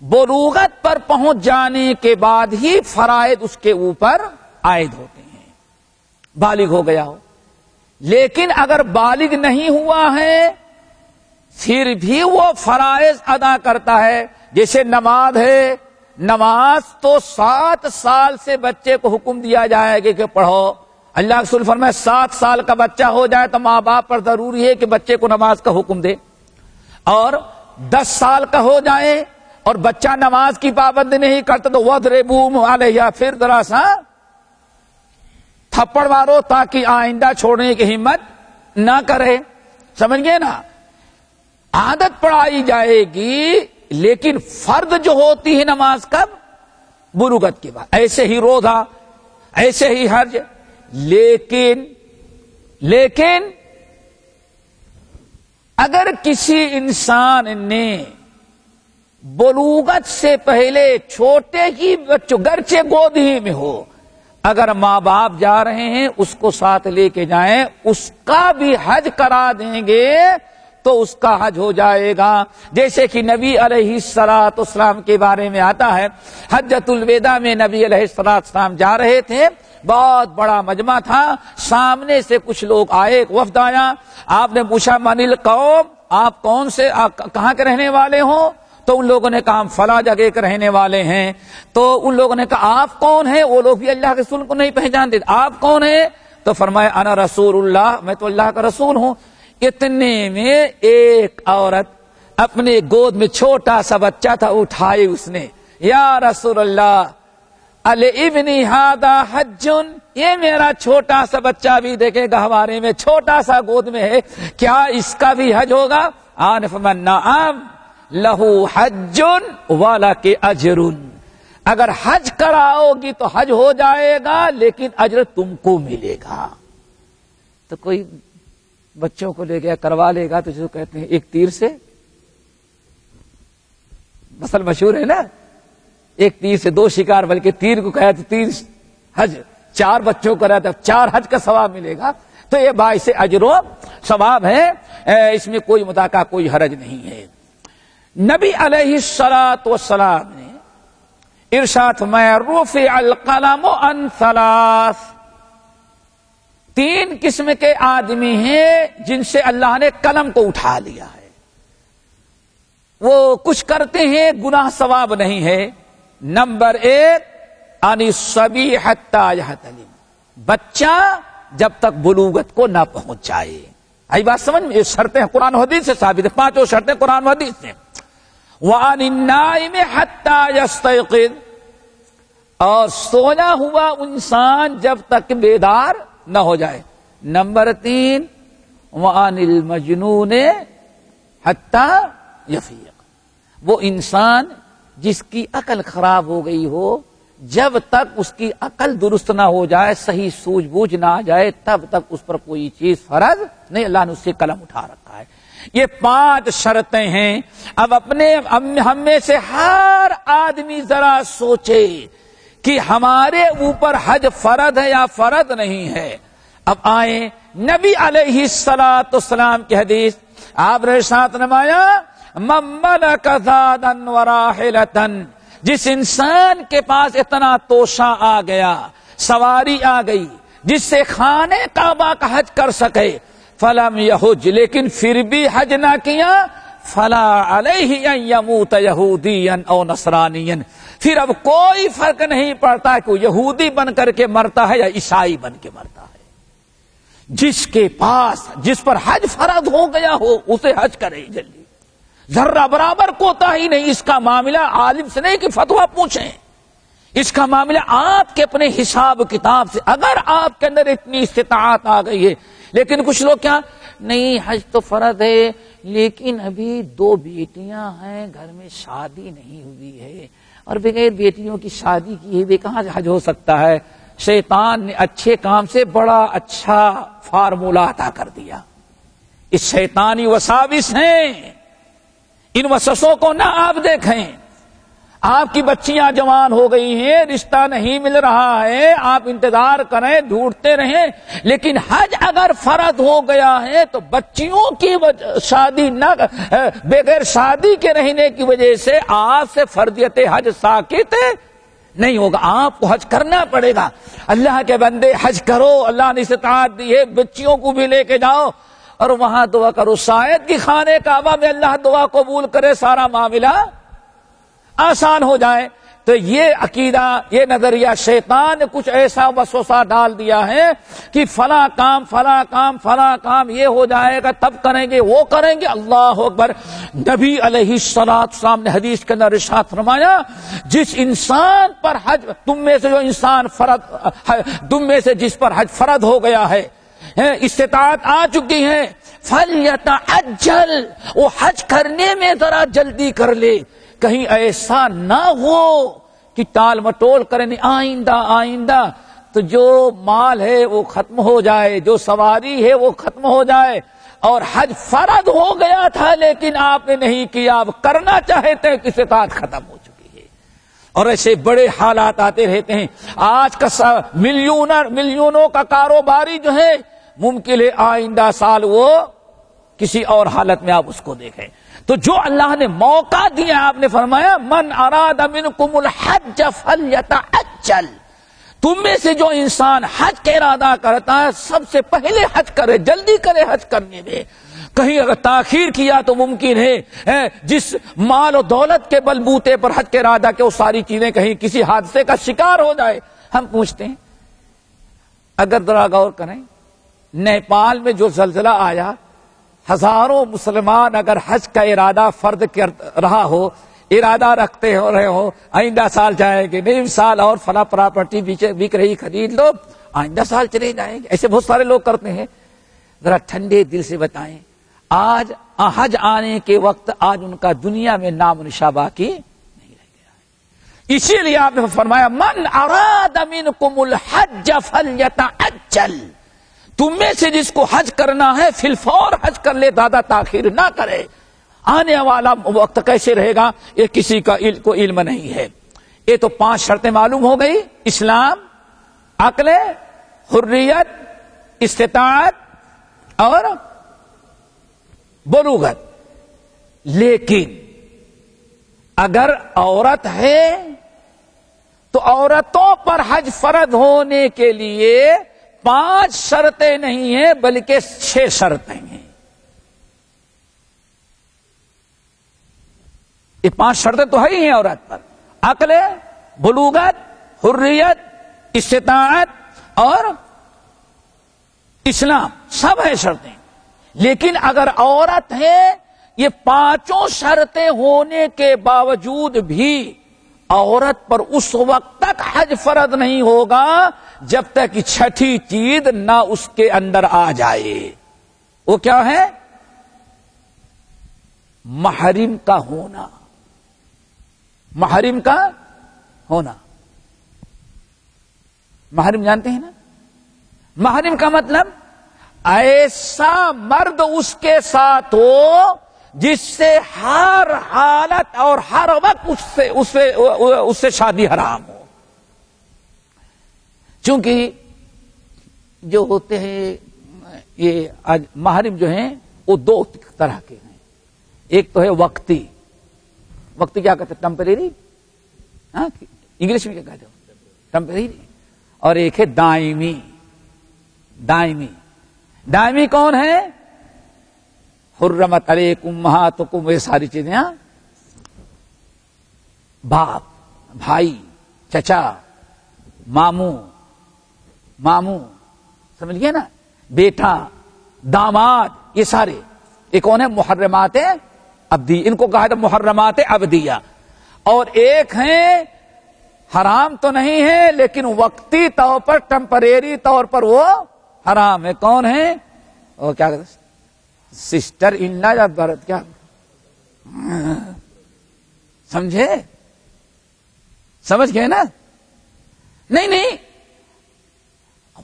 بلوغت پر پہنچ جانے کے بعد ہی فرائض اس کے اوپر عائد ہوتے ہیں. بالغ ہو گیا ہو. لیکن اگر بالغ نہیں ہوا ہے پھر بھی وہ فرائض ادا کرتا ہے. جیسے نماز ہے، نماز تو 7 سال سے بچے کو حکم دیا جائے گا کہ پڑھو. اللہ کے رسول فرمائے 7 سال کا بچہ ہو جائے تو ماں باپ پر ضروری ہے کہ بچے کو نماز کا حکم دے. اور 10 سال کا ہو جائے اور بچہ نماز کی پابندی نہیں کرتا تو وَضْرِبُوهُمْ عَلَيْهَا، پھر ذرا سا تھپڑ مارو تاکہ آئندہ چھوڑنے کی ہمت نہ کرے. سمجھ گئے نا؟ عادت پڑھائی جائے گی لیکن فرض جو ہوتی ہے نماز کب؟ بلوغت کے بعد. ایسے ہی روزہ، ایسے ہی حج. لیکن اگر کسی انسان نے بلوغت سے پہلے چھوٹے ہی بچوں، گرچہ گود ہی میں ہو، اگر ماں باپ جا رہے ہیں اس کو ساتھ لے کے جائیں، اس کا بھی حج کرا دیں گے تو اس کا حج ہو جائے گا. جیسے کہ نبی علیہ الصلوۃ والسلام کے بارے میں آتا ہے، حجۃ الوداع میں نبی علیہ الصلوۃ والسلام جا رہے تھے، بہت بڑا مجمع تھا، سامنے سے کچھ لوگ آئے، ایک وفد آیا. آپ نے پوچھا من القوم، آپ کون سے، آپ کہاں کے رہنے والے ہوں؟ تو ان لوگوں نے کہا ہم فلاں جگہ کے رہنے والے ہیں. تو ان لوگوں نے کہا آپ کون ہیں؟ وہ لوگ بھی اللہ کے رسول کو نہیں پہچانتے. آپ کون ہیں؟ تو فرمایا انا رسول اللہ، میں تو اللہ کا رسول ہوں. اتنے میں ایک عورت اپنے گود میں چھوٹا سا بچہ تھا، اٹھائے اس نے، یا رسول اللہ ابنی ھذا حج، یہ میرا چھوٹا سا بچہ بھی دیکھے گا ہمارے میں، چھوٹا سا گود میں ہے، کیا اس کا بھی حج ہوگا؟ آن فرمایا نعم لہو حج ولک اجر، اگر حج کراؤ گی تو حج ہو جائے گا لیکن اجر تم کو ملے گا. تو کوئی بچوں کو لے گیا کروا لے گا تو جو کہتے ہیں ایک تیر سے، مثل مشہور ہے نا، ایک تیر سے دو شکار، بلکہ تیر کو کہا تو تیر حج، چار بچوں کو رہتا ہے 4 حج کا ثواب ملے گا. تو یہ باعث اجر و ثواب ہے، اس میں کوئی متاقہ کوئی حرج نہیں ہے. نبی علیہ الصلوۃ والسلام نے ارشاد فرمایا رفع القلم عن 3، 3 قسم کے آدمی ہیں جن سے اللہ نے قلم کو اٹھا لیا ہے. وہ کچھ کرتے ہیں گناہ ثواب نہیں ہے. نمبر 1 عن الصبی حتی یحتلم، بچہ جب تک بلوغت کو نہ پہنچ جائے. آئی بات سمجھ میں؟ یہ شرطیں قرآن و حدیث سے ثابت ہے، 5 شرطیں قرآن و حدیث سے. وعن النائم حتی یستیقظ، اور سویا ہوا انسان جب تک بیدار نہ ہو جائے. نمبر 3 وعن المجنون حتی یفیق، وہ انسان جس کی عقل خراب ہو گئی ہو، جب تک اس کی عقل درست نہ ہو جائے، صحیح سوجھ بوجھ نہ آ جائے، تب تک اس پر کوئی چیز فرض نہیں. اللہ نے اس سے قلم اٹھا رکھا ہے. یہ 5 شرطیں ہیں. اب ہم میں سے ہر آدمی ذرا سوچے کہ ہمارے اوپر حج فرض ہے یا فرض نہیں ہے. اب آئیں نبی علیہ الصلوۃ والسلام کی حدیث، آپ نے ارشاد فرمایا من ملک زادا وراحلۃ، جس انسان کے پاس اتنا توشہ آ گیا، سواری آ گئی، جس سے خانے کعبہ کا حج کر سکے، فلم یحج، لیکن پھر بھی حج نہ کیا، فلا علیہ ان یموت یہودیا او نصرانیا، پھر اب کوئی فرق نہیں پڑتا کہ وہ یہودی بن کر کے مرتا ہے یا عیسائی بن کے مرتا ہے. جس کے پاس، جس پر حج فرض ہو گیا ہو، اسے حج کرے جلدی، ذرہ برابر کوتاہی نہیں. اس کا معاملہ عالم سے نہیں کہ فتویٰ پوچھیں، اس کا معاملہ آپ کے اپنے حساب کتاب سے. اگر آپ کے اندر اتنی استطاعت آ گئی ہے، لیکن کچھ لوگ کیا نہیں، حج تو فرض ہے لیکن ابھی 2 بیٹیاں ہیں، گھر میں شادی نہیں ہوئی ہے، اور بغیر بیٹیوں کی شادی کی ہوئے کہاں سے حج ہو سکتا ہے؟ شیطان نے اچھے کام سے بڑا اچھا فارمولہ عطا کر دیا. اس شیطانی وساوس ہیں، ان وسوسوں کو نہ آپ دیکھیں. آپ کی بچیاں جوان ہو گئی ہیں، رشتہ نہیں مل رہا ہے، آپ انتظار کریں، ڈھونڈتے رہیں، لیکن حج اگر فرض ہو گیا ہے تو بچیوں کی شادی نہ، بغیر شادی کے رہنے کی وجہ سے آپ سے فرضیت حج ساقط نہیں ہوگا. آپ کو حج کرنا پڑے گا. اللہ کے بندے حج کرو، اللہ نے استطاعت دی ہے، بچیوں کو بھی لے کے جاؤ اور وہاں دعا کرو، شاید کہ خانے کعبہ میں اللہ دعا قبول کرے، سارا معاملہ آسان ہو جائے. تو یہ عقیدہ، یہ نظریہ شیطان نے کچھ ایسا وسوسہ ڈال دیا ہے کہ فلاں کام فلاں کام فلاں کام یہ ہو جائے گا، تب کریں گے، وہ کریں گے. اللہ اکبر. نبی علیہ الصلوۃ والسلام نے حدیث کے اندر ارشاد فرمایا جس انسان پر حج، تم میں سے جو انسان تم میں سے جس پر حج فرض ہو گیا ہے، استطاعت آ چکی ہے، فلیتعجل، وہ حج کرنے میں ذرا جلدی کر لے. کہیں ایسا نہ ہو کہ ٹال مٹول کریں، آئندہ تو جو مال ہے وہ ختم ہو جائے، جو سواری ہے وہ ختم ہو جائے، اور حج فرض ہو گیا تھا لیکن آپ نے نہیں کیا، اب کرنا چاہتے ہیں کہ استطاعت ختم ہو چکی ہے. اور ایسے بڑے حالات آتے رہتے ہیں. آج کا ملیونوں کا کاروباری جو ہے ممکن ہے آئندہ سال وہ کسی اور حالت میں آپ اس کو دیکھیں. تو جو اللہ نے موقع دیا آپ نے فرمایا من اراد منکم الحج فلیتعجل. تم میں سے جو انسان حج کا ارادہ کرتا ہے سب سے پہلے حج کرے، جلدی کرے حج کرنے میں. کہیں اگر تاخیر کیا تو ممکن ہے جس مال و دولت کے بلبوتے پر حج کا ارادہ کہ وہ ساری چیزیں کہیں کسی حادثے کا شکار ہو جائے. ہم پوچھتے ہیں اگر ذرا غور کریں نیپال میں جو زلزلہ آیا، ہزاروں مسلمان اگر حج کا ارادہ فرض کر رہا ہو، ارادہ رکھتے ہو رہے ہو آئندہ سال جائیں گے، نہیں سال اور فلاں پراپرٹی بک رہی خرید لو آئندہ سال چلے جائیں گے، ایسے بہت سارے لوگ کرتے ہیں. ذرا ٹھنڈے دل سے بتائیں آج حج آنے کے وقت آج ان کا دنیا میں نام و نشان باقی نہیں رہ گیا ہے. اسی لیے آپ نے فرمایا من اراد منکم الحج فلیتعجل. تم میں سے جس کو حج کرنا ہے فی الفور حج کر لے، زیادہ تاخیر نہ کرے. آنے والا وقت کیسے رہے گا یہ کسی کا کو علم نہیں ہے. یہ تو 5 شرطیں معلوم ہو گئی: اسلام، عقل، حریت، استطاعت اور بلوغت. لیکن اگر عورت ہے تو عورتوں پر حج فرض ہونے کے لیے 5 شرطیں نہیں ہیں بلکہ 6 شرطیں ہیں. یہ 5 شرطیں تو ہے ہی ہیں عورت پر: عقل، بلوغت، حریت، استطاعت اور اسلام، سب ہے شرطیں. لیکن اگر عورت ہے یہ 5 شرطیں ہونے کے باوجود بھی عورت پر اس وقت تک حج فرض نہیں ہوگا جب تک کہ 6ٹھی چیز نہ اس کے اندر آ جائے. وہ کیا ہے؟ محرم کا ہونا. محرم کا ہونا. محرم جانتے ہیں نا؟ محرم کا مطلب ایسا مرد اس کے ساتھ ہو جس سے ہر حالت اور ہر وقت اس سے شادی حرام ہو. چونکہ جو ہوتے ہیں یہ آج محرم جو ہیں وہ 2 طرح کے ہیں. ایک تو ہے وقتی. وقتی کیا کہتے ہیں؟ ٹمپریری. انگلش میں کیا کہتے ہیں؟ ٹمپریری. اور ایک ہے دائمی. دائمی. دائمی کون ہے؟ حرمت علیکم امہاتکم، یہ ساری چیزیں. باپ، بھائی، چچا، ماموں سمجھ گئے نا، بیٹا، داماد، یہ سارے یہ کون ہے؟ محرمات ابدی. ان کو کہا تھا محرمات ابدیہ. اور ایک ہیں حرام تو نہیں ہے لیکن وقتی طور پر، ٹمپریری طور پر وہ حرام ہے. کون ہے وہ؟ کیا کہتے ہیں؟ سسٹر ان لا یا برد. کیا سمجھے؟ سمجھ گئے نا؟ نہیں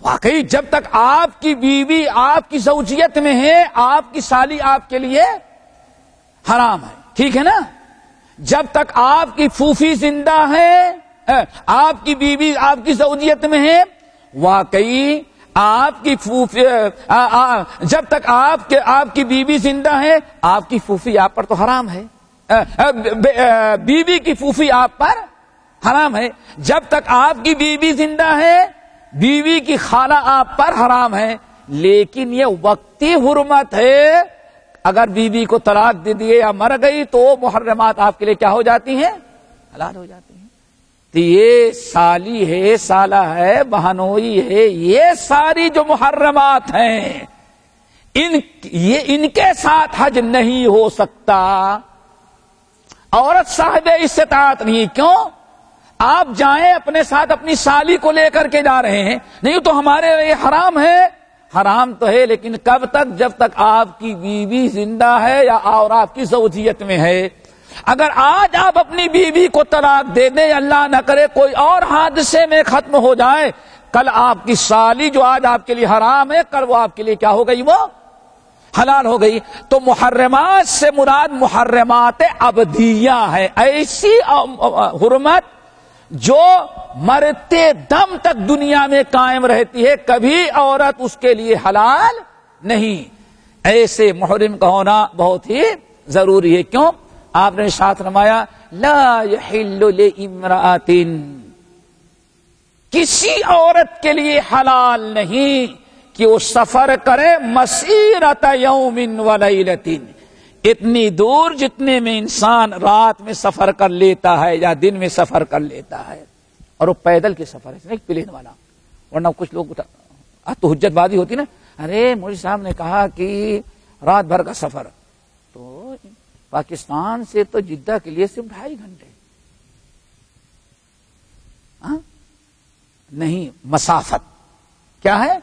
واقعی جب تک آپ کی بیوی آپ کی زوجیت میں ہے آپ کی سالی آپ کے لیے حرام ہے، ٹھیک ہے نا؟ جب تک آپ کی پھوپھی زندہ ہے، آپ کی بیوی آپ کی زوجیت میں ہے، واقعی آپ کی پھوپھی جب تک آپ کی بیوی زندہ ہے آپ کی پھوپھی آپ پر تو حرام ہے، بیوی کی پھوپھی آپ پر حرام ہے. جب تک آپ کی بیوی زندہ ہے بیوی کی خالہ آپ پر حرام ہے. لیکن یہ وقتی حرمت ہے. اگر بیوی کو طلاق دے دیے یا مر گئی تو وہ محرمات آپ کے لیے کیا ہو جاتی ہیں؟ حلال ہو جاتی ہیں. تو یہ سالی ہے، سالہ ہے، بہنوئی ہے، یہ ساری جو محرمات ہیں ان کے ساتھ حج نہیں ہو سکتا. عورت صاحب استطاعت نہیں. کیوں؟ آپ جائیں اپنے ساتھ اپنی سالی کو لے کر کے جا رہے ہیں، نہیں تو ہمارے لیے حرام ہے. حرام تو ہے لیکن کب تک؟ جب تک آپ کی بیوی زندہ ہے یا اور آپ کی زوجیت میں ہے. اگر آج آپ اپنی بیوی کو طلاق دے دیں، اللہ نہ کرے کوئی اور حادثے میں ختم ہو جائے، کل آپ کی سالی جو آج آپ کے لیے حرام ہے کل وہ آپ کے لیے کیا ہو گئی؟ وہ حلال ہو گئی. تو محرمات سے مراد محرمات ابدیہ ہے، ایسی حرمت جو مرتے دم تک دنیا میں قائم رہتی ہے، کبھی عورت اس کے لیے حلال نہیں. ایسے محرم کا ہونا بہت ہی ضروری ہے. کیوں؟ آپ نے ساتھ فرمایا لا یحل لامرأۃ، کسی عورت کے لیے حلال نہیں کہ وہ سفر کرے مسیرۃ یوم ولیلۃ، اتنی دور جتنے میں انسان رات میں سفر کر لیتا ہے یا دن میں سفر کر لیتا ہے. اور وہ پیدل کے سفر ہے نہیں پلین والا. ورنہ کچھ لوگ تو حجت بازی ہوتی نا، ارے مولوی صاحب نے کہا کہ رات بھر کا سفر، تو پاکستان سے تو جدہ کے لیے صرف 2.5 گھنٹے. نہیں، مسافت کیا ہے؟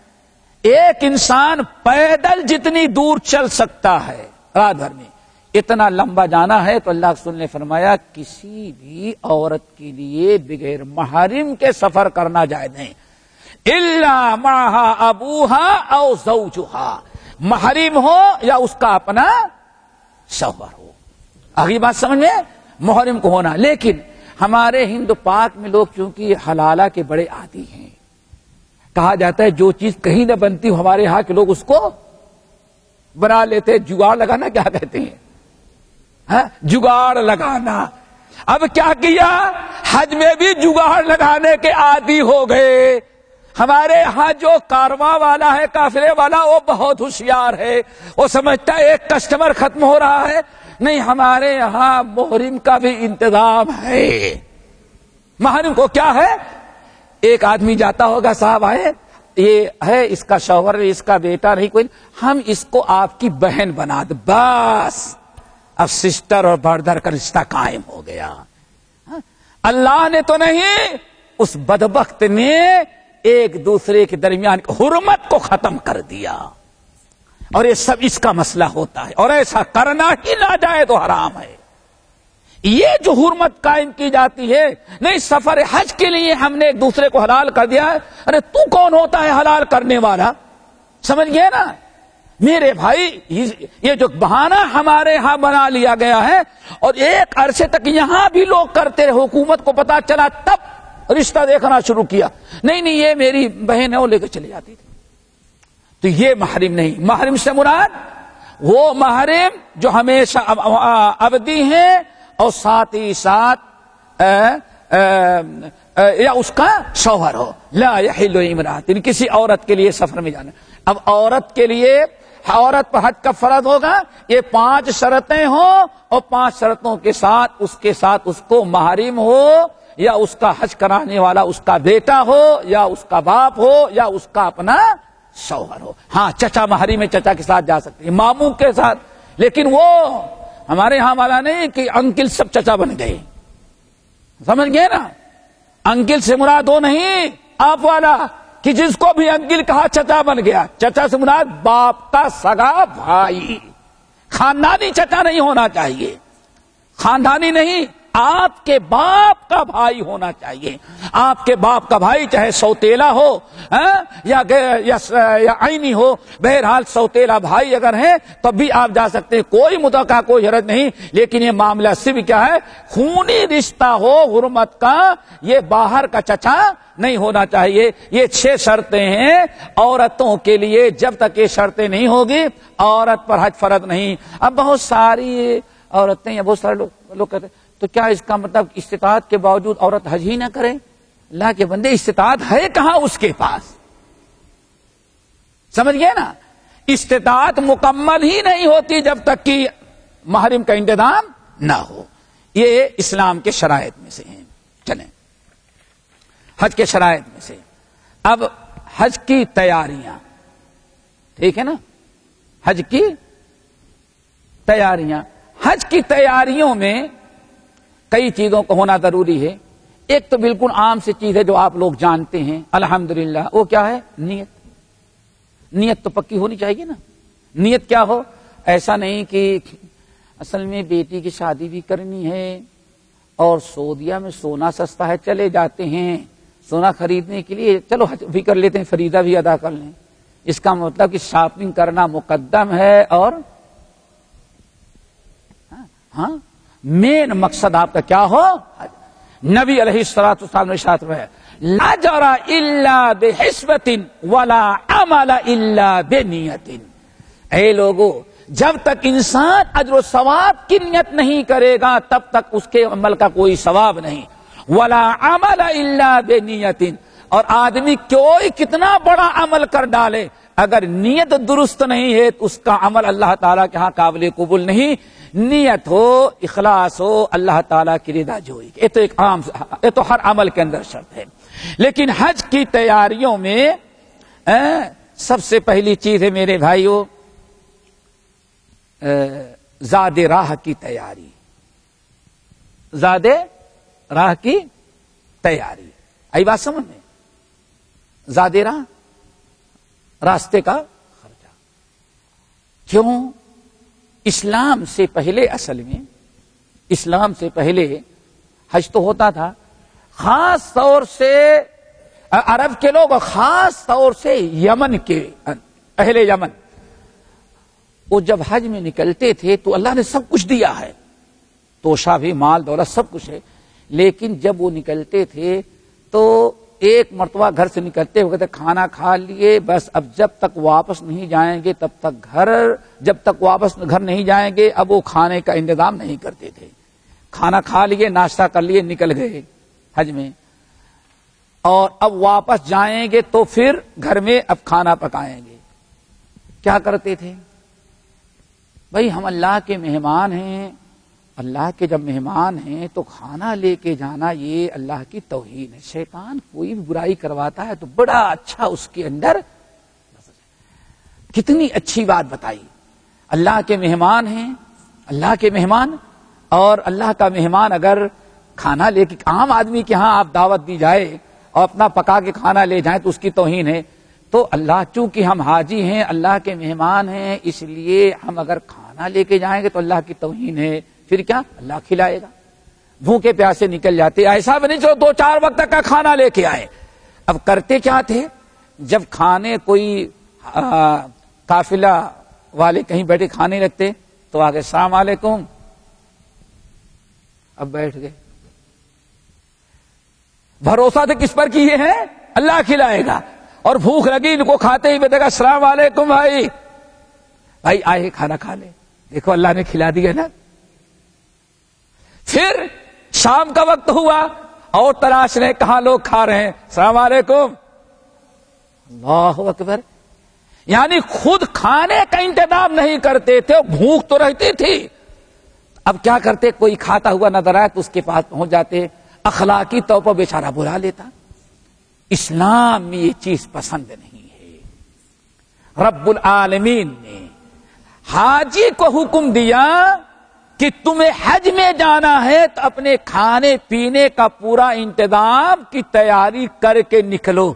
ایک انسان پیدل جتنی دور چل سکتا ہے رات بھر میں، اتنا لمبا جانا ہے. تو اللہ کے رسول نے فرمایا کسی بھی عورت کے لیے بغیر محرم کے سفر کرنا جائز نہیں. الا معها ابوها او زوجها، محرم ہو یا اس کا اپنا شوہر ہو. اگلی بات سمجھ میں، محرم کو ہونا. لیکن ہمارے ہند پاک میں لوگ چونکہ حلالہ کے بڑے عادی ہیں، کہا جاتا ہے جو چیز کہیں نہ بنتی ہمارے ہاں کے لوگ اس کو بنا لیتے. جگاڑ لگانا کیا کہتے ہیں؟ جگاڑ لگانا. اب کیا کیا؟ حج میں بھی جگاڑ لگانے کے عادی ہو گئے. ہمارے یہاں جو کارواں والا ہے، قافلے والا، وہ بہت ہوشیار ہے. وہ سمجھتا ہے ایک کسٹمر ختم ہو رہا ہے. نہیں، ہمارے یہاں محرم کا بھی انتظام ہے. محرم کو کیا ہے؟ ایک آدمی جاتا ہوگا، صاحب آئے، یہ ہے اس کا شوہر، اس کا بیٹا نہیں کوئی، ہم اس کو آپ کی بہن بنا دیں، بس اب سسٹر اور بردر کا رشتہ قائم ہو گیا. اللہ نے تو نہیں، اس بدبخت نے ایک دوسرے کے درمیان حرمت کو ختم کر دیا. اور یہ سب اس کا مسئلہ ہوتا ہے، اور ایسا کرنا ہی ناجائز تو حرام ہے. یہ جو حرمت قائم کی جاتی ہے، نہیں سفر حج کے لیے ہم نے ایک دوسرے کو حلال کر دیا ہے. ارے تو کون ہوتا ہے حلال کرنے والا؟ سمجھ گئے نا میرے بھائی؟ یہ جو بہانہ ہمارے ہاں بنا لیا گیا ہے، اور ایک عرصے تک یہاں بھی لوگ کرتے رہے، حکومت کو پتا چلا تب رشتہ دیکھنا شروع کیا. نہیں یہ میری بہن ہے، وہ لے کے چلی جاتی تھی. تو یہ محرم نہیں. محرم سے مراد وہ محرم جو ہمیشہ ابدی ہیں، اور ساتھ ہی ساتھ یا اس کا شوہر ہو. لا یحل امرأۃ، کسی عورت کے لیے سفر میں جانا. اب عورت کے لیے، عورت پر حج کا فرض ہوگا، یہ 5 شرطیں ہوں، اور 5 شرطوں کے ساتھ اس کو محرم ہو، یا اس کا حج کرانے والا اس کا بیٹا ہو، یا اس کا باپ ہو، یا اس کا اپنا شوہر ہو. ہاں چچا محرم میں چچا کے ساتھ جا سکتے ہیں، ماموں کے ساتھ. لیکن وہ ہمارے ہاں والا نہیں کہ انکل سب چچا بن گئے. سمجھ گئے نا؟ انکل سے مراد وہ نہیں آپ والا کہ جس کو بھی انکل کہا چچا بن گیا. چچا سے مراد باپ کا سگا بھائی. خاندانی چچا نہیں ہونا چاہیے، خاندانی نہیں، آپ کے باپ کا بھائی ہونا چاہیے. آپ کے باپ کا بھائی چاہے سوتیلا ہو یا عینی ہو، بہرحال سوتیلا بھائی اگر ہیں تب بھی آپ جا سکتے ہیں، کوئی متوقع کوئی حرج نہیں. لیکن یہ معاملہ صرف کیا ہے؟ خونی رشتہ ہو حرمت کا، یہ باہر کا چچا نہیں ہونا چاہیے. یہ 6 شرطیں ہیں عورتوں کے لیے. جب تک یہ شرطیں نہیں ہوگی عورت پر حج فرض نہیں. اب بہت ساری عورتیں یا بہت سارے لوگ کہتے ہیں تو کیا اس کا مطلب استطاعت کے باوجود عورت حج ہی نہ کرے؟ اللہ کے بندے، استطاعت ہے کہاں اس کے پاس؟ سمجھ گئے نا؟ استطاعت مکمل ہی نہیں ہوتی جب تک کہ محرم کا انتظام نہ ہو. یہ اسلام کے شرائط میں سے ہیں. چلیں حج کے شرائط میں سے. اب حج کی تیاریاں، ٹھیک ہے نا؟ حج کی تیاریاں، حج کی تیاریوں میں کئی چیزوں کو ہونا ضروری ہے. ایک تو بالکل عام سی چیز ہے جو آپ لوگ جانتے ہیں الحمدللہ، وہ کیا ہے؟ نیت. نیت تو پکی ہونی چاہیے نا. نیت کیا ہو؟ ایسا نہیں کہ اصل میں بیٹی کی شادی بھی کرنی ہے اور سعودیہ میں سونا سستا ہے، چلے جاتے ہیں سونا خریدنے کے لیے، چلو حج بھی کر لیتے ہیں، فریضہ بھی ادا کر لیں. اس کا مطلب کہ شاپنگ کرنا مقدم ہے، اور ہاں مین مقصد آپ کا کیا ہو؟ نبی علیہ الصلوۃ والسلام نے ارشاد فرمایا لا اجر الا بحسبۃ ولا عمل الا بنیۃ. اے لوگو، جب تک انسان اجر و ثواب کی نیت نہیں کرے گا تب تک اس کے عمل کا کوئی ثواب نہیں. ولا عمل الا بنیۃ، اور آدمی کوئی کتنا بڑا عمل کر ڈالے اگر نیت درست نہیں ہے تو اس کا عمل اللہ تعالیٰ کے ہاں قابل قبول نہیں. نیت ہو، اخلاص ہو، اللہ تعالیٰ کی رضا جوئی، یہ تو ایک عام، یہ تو ہر عمل کے اندر شرط ہے. لیکن حج کی تیاریوں میں سب سے پہلی چیز ہے میرے بھائیوں زاد راہ کی تیاری. زاد راہ کی تیاری آئی بات سمجھ میں؟ زاد راہ، راستے کا خرچہ. کیوں؟ اسلام سے پہلے، اصل میں اسلام سے پہلے حج تو ہوتا تھا، خاص طور سے عرب کے لوگ، خاص طور سے یمن کے اہل یمن، وہ جب حج میں نکلتے تھے تو اللہ نے سب کچھ دیا ہے، توشہ بھی، مال دولت سب کچھ ہے، لیکن جب وہ نکلتے تھے تو ایک مرتبہ گھر سے نکلتے ہوئے کھانا کھا لیے، بس اب جب تک واپس نہیں جائیں گے تب تک جب تک واپس گھر نہیں جائیں گے اب وہ کھانے کا انتظام نہیں کرتے تھے. کھانا کھا لیے، ناشتہ کر لیے، نکل گئے حج میں، اور اب واپس جائیں گے تو پھر گھر میں اب کھانا پکائیں گے. کیا کرتے تھے؟ بھائی ہم اللہ کے مہمان ہیں، اللہ کے جب مہمان ہیں تو کھانا لے کے جانا یہ اللہ کی توہین ہے. شیطان کوئی بھی برائی کرواتا ہے تو بڑا اچھا اس کے اندر، کتنی اچھی بات بتائی. اللہ کے مہمان ہیں، اللہ کے مہمان، اور اللہ کا مہمان اگر کھانا لے کے، عام آدمی کے ہاں آپ دعوت دی جائے اور اپنا پکا کے کھانا لے جائیں تو اس کی توہین ہے. تو اللہ، چونکہ ہم حاجی ہیں، اللہ کے مہمان ہیں، اس لیے ہم اگر کھانا لے کے جائیں گے تو اللہ کی توہین ہے. پھر کیا اللہ کھلائے گا؟ بھوکے پیاسے نکل جاتے. ایسا بھی نہیں چلو 2-4 وقت تک کا کھانا لے کے آئے. اب کرتے کیا تھے؟ جب کھانے کوئی قافلہ والے کہیں بیٹھے کھانے لگتے تو آگے السلام علیکم، اب بیٹھ گئے. بھروسہ تھے کس پر کیے ہیں؟ اللہ کھلائے گا. اور بھوک لگی ان کو کھاتے ہی بتا گا السلام علیکم بھائی، بھائی آئے کھانا کھا لے، دیکھو اللہ نے کھلا دیا نا. پھر شام کا وقت ہوا اور تلاش رہے کہاں لوگ کھا رہے ہیں، السلام علیکم، اللہ اکبر. یعنی خود کھانے کا انتظام نہیں کرتے تھے، بھوک تو رہتی تھی. اب کیا کرتے؟ کوئی کھاتا ہوا نظر آئے تو اس کے پاس پہنچ جاتے، اخلاقی طور پر بیچارہ بلا لیتا. اسلام میں یہ چیز پسند نہیں ہے. رب العالمین نے حاجی کو حکم دیا کہ تمہیں حج میں جانا ہے تو اپنے کھانے پینے کا پورا انتظام کی تیاری کر کے نکلو.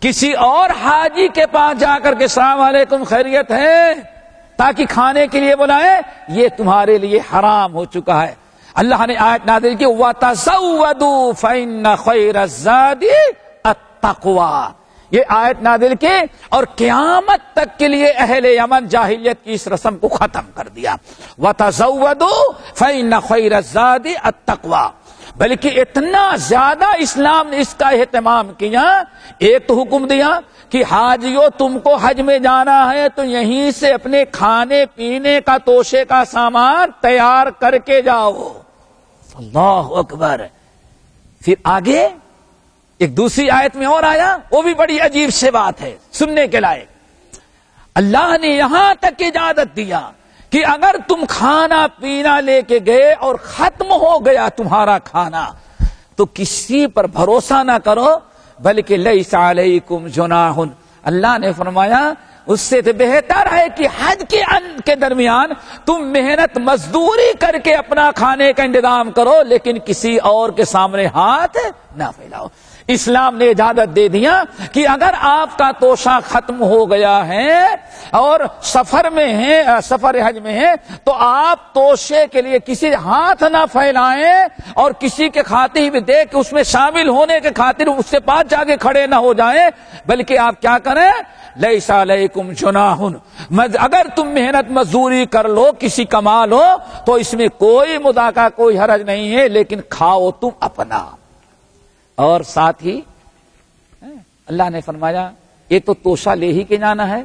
کسی اور حاجی کے پاس جا کر کے السلام علیکم خیریت ہے تاکہ کھانے کے لیے بلائے، یہ تمہارے لیے حرام ہو چکا ہے. اللہ نے آیت نازل کی وَتَزَوَّدُوا فَإِنَّ خَيْرَ الزَّادِ التَّقْوَىٰ. یہ آیت نازل کی اور قیامت تک کے لیے اہل یمن جاہلیت کی اس رسم کو ختم کر دیا. وَتَزَوَّدُوا فَإِنَّ خَيْرَ الزَّادِ التَّقْوَىٰ. بلکہ اتنا زیادہ اسلام نے اس کا اہتمام کیا، ایک تو حکم دیا کہ حاجیوں تم کو حج میں جانا ہے تو یہیں سے اپنے کھانے پینے کا توشے کا سامان تیار کر کے جاؤ. اللہ اکبر. پھر آگے ایک دوسری آیت میں اور آیا، وہ بھی بڑی عجیب سے بات ہے، سننے کے لائق. اللہ نے یہاں تک اجازت دیا کہ اگر تم کھانا پینا لے کے گئے اور ختم ہو گیا تمہارا کھانا تو کسی پر بھروسہ نہ کرو، بلکہ لیس علیکم جناح. اللہ نے فرمایا اس سے تو بہتر ہے کہ حج کے درمیان تم محنت مزدوری کر کے اپنا کھانے کا انتظام کرو، لیکن کسی اور کے سامنے ہاتھ نہ پھیلاؤ. اسلام نے اجازت دے دیا کہ اگر آپ کا توشہ ختم ہو گیا ہے اور سفر میں ہیں، سفر حج میں ہیں، تو آپ توشے کے لیے کسی ہاتھ نہ پھیلائیں اور کسی کے کھاتے ہی بھی دیکھ اس میں شامل ہونے کے خاطر اس سے پاس جا کے کھڑے نہ ہو جائیں، بلکہ آپ کیا کریں؟ لیس علیکم جناح. اگر تم محنت مزدوری کر لو، کسی کما لو تو اس میں کوئی مذاکرہ، کوئی حرج نہیں ہے، لیکن کھاؤ تم اپنا. اور ساتھ ہی اللہ نے فرمایا یہ تو توشہ لے ہی کے جانا ہے،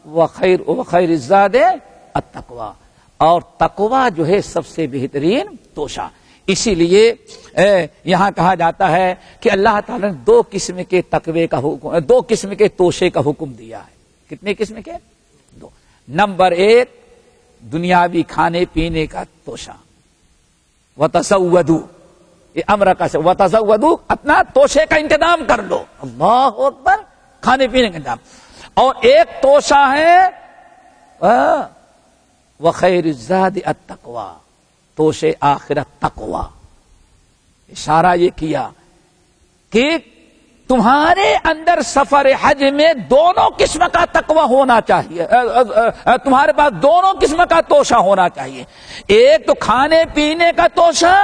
وخیر الزاد التقوی، اور تقوی جو ہے سب سے بہترین توشہ۔ اسی لیے یہاں کہا جاتا ہے کہ اللہ تعالیٰ نے دو قسم کے تقوی کا حکم، دو قسم کے توشے کا حکم دیا ہے۔ کتنے قسم کے؟ دو۔ نمبر ایک دنیاوی کھانے پینے کا توشہ، وتزودوا، یہ امر کا سے وتزودوا، اپنا توشے کا انتظام کر لو، اللہ اکبر، کھانے پینے کا انتظام۔ اور ایک توشہ ہے وخیر الزاد التقوی، توشے آخرت تقوی۔ اشارہ یہ کیا کہ تمہارے اندر سفر حج میں دونوں قسم کا تقوی ہونا چاہیے، تمہارے پاس دونوں قسم کا توشہ ہونا چاہیے، ایک تو کھانے پینے کا توشہ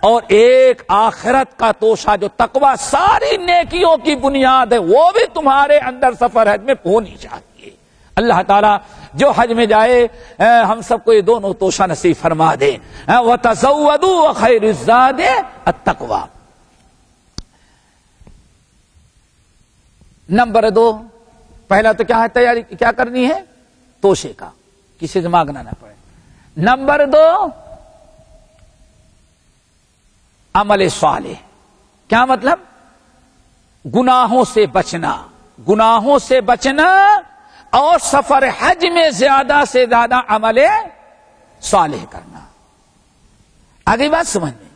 اور ایک آخرت کا توشہ، جو تقوی ساری نیکیوں کی بنیاد ہے، وہ بھی تمہارے اندر سفر حج میں ہونی چاہیے۔ اللہ تعالیٰ جو حج میں جائے ہم سب کو یہ دونوں توشہ نصیب فرما دے۔ وَتَزَوَّدُوا وَخَيْرُ الزَّادِ التَّقْوَى۔ نمبر دو، پہلا تو کیا ہے، تیاری کیا کرنی ہے؟ توشے کا، کسی سے مانگنا نہ پڑے۔ نمبر دو عمل صالح، کیا مطلب؟ گناہوں سے بچنا، گناہوں سے بچنا اور سفر حج میں زیادہ سے زیادہ عمل صالح کرنا۔ آگے بات سمجھ میں،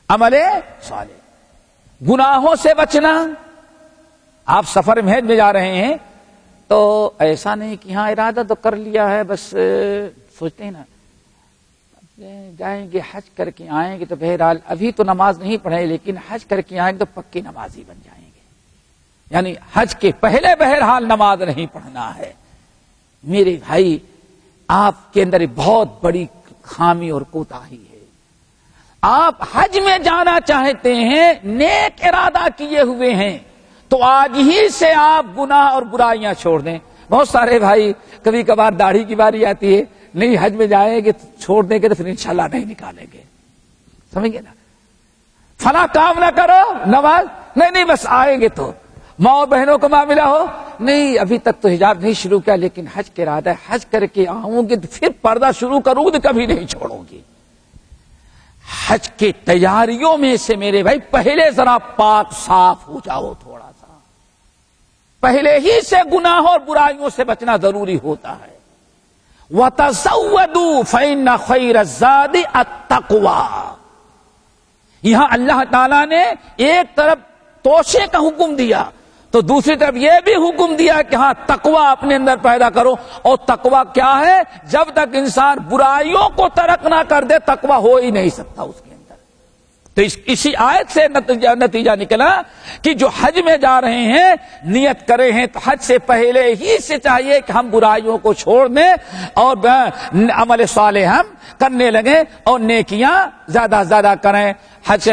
عمل صالح، گناہوں سے بچنا۔ آپ سفر حج میں جا رہے ہیں تو ایسا نہیں کہ ہاں ارادہ تو کر لیا ہے، بس سوچتے ہیں نا جائیں گے حج کر کے آئیں گے تو بہرحال ابھی تو نماز نہیں پڑھیں لیکن حج کر کے آئیں گے تو پکے نمازی بن جائیں گے، یعنی حج کے پہلے بہرحال نماز نہیں پڑھنا ہے۔ میرے بھائی، آپ کے اندر بہت بڑی خامی اور کوتاہی ہے۔ آپ حج میں جانا چاہتے ہیں، نیک ارادہ کیے ہوئے ہیں، تو آج ہی سے آپ گناہ اور برائیاں چھوڑ دیں۔ بہت سارے بھائی کبھی کبھار داڑھی کی باری آتی ہے، نہیں حج میں جائیں گے چھوڑ دیں گے تو پھر انشاءاللہ نہیں نکالیں گے، سمجھ گے نا؟ فلاں کام نہ کرو، نماز نہیں بس آئیں گے تو، ماں بہنوں کا معاملہ ہو، نہیں ابھی تک تو حجاب نہیں شروع کیا لیکن حج کے ارادہ ہے، حج کر کے آؤں گے تو پھر پردہ شروع کروں گی تو کبھی نہیں چھوڑوں گی۔ حج کی تیاریوں میں سے میرے بھائی پہلے ذرا پاک صاف ہو جاؤ، تھوڑا سا پہلے ہی سے گناہوں اور برائیوں سے بچنا ضروری ہوتا ہے۔ وَتَزَوَّدُوا فَإِنَّ خَيْرَ الزَّادِ التَّقْوَى۔ یہاں اللہ تعالیٰ نے ایک طرف توشے کا حکم دیا تو دوسری طرف یہ بھی حکم دیا کہ ہاں تقوی اپنے اندر پیدا کرو، اور تقوی کیا ہے؟ جب تک انسان برائیوں کو ترک نہ کر دے تقوی ہو ہی نہیں سکتا اس کے اندر۔ تو اسی آیت سے نتیجہ نکلا کہ جو حج میں جا رہے ہیں نیت کرے ہیں تو حج سے پہلے ہی سے چاہیے کہ ہم برائیوں کو چھوڑ دیں اور عمل صالح ہم کرنے لگیں اور نیکیاں زیادہ سے زیادہ کریں۔ حج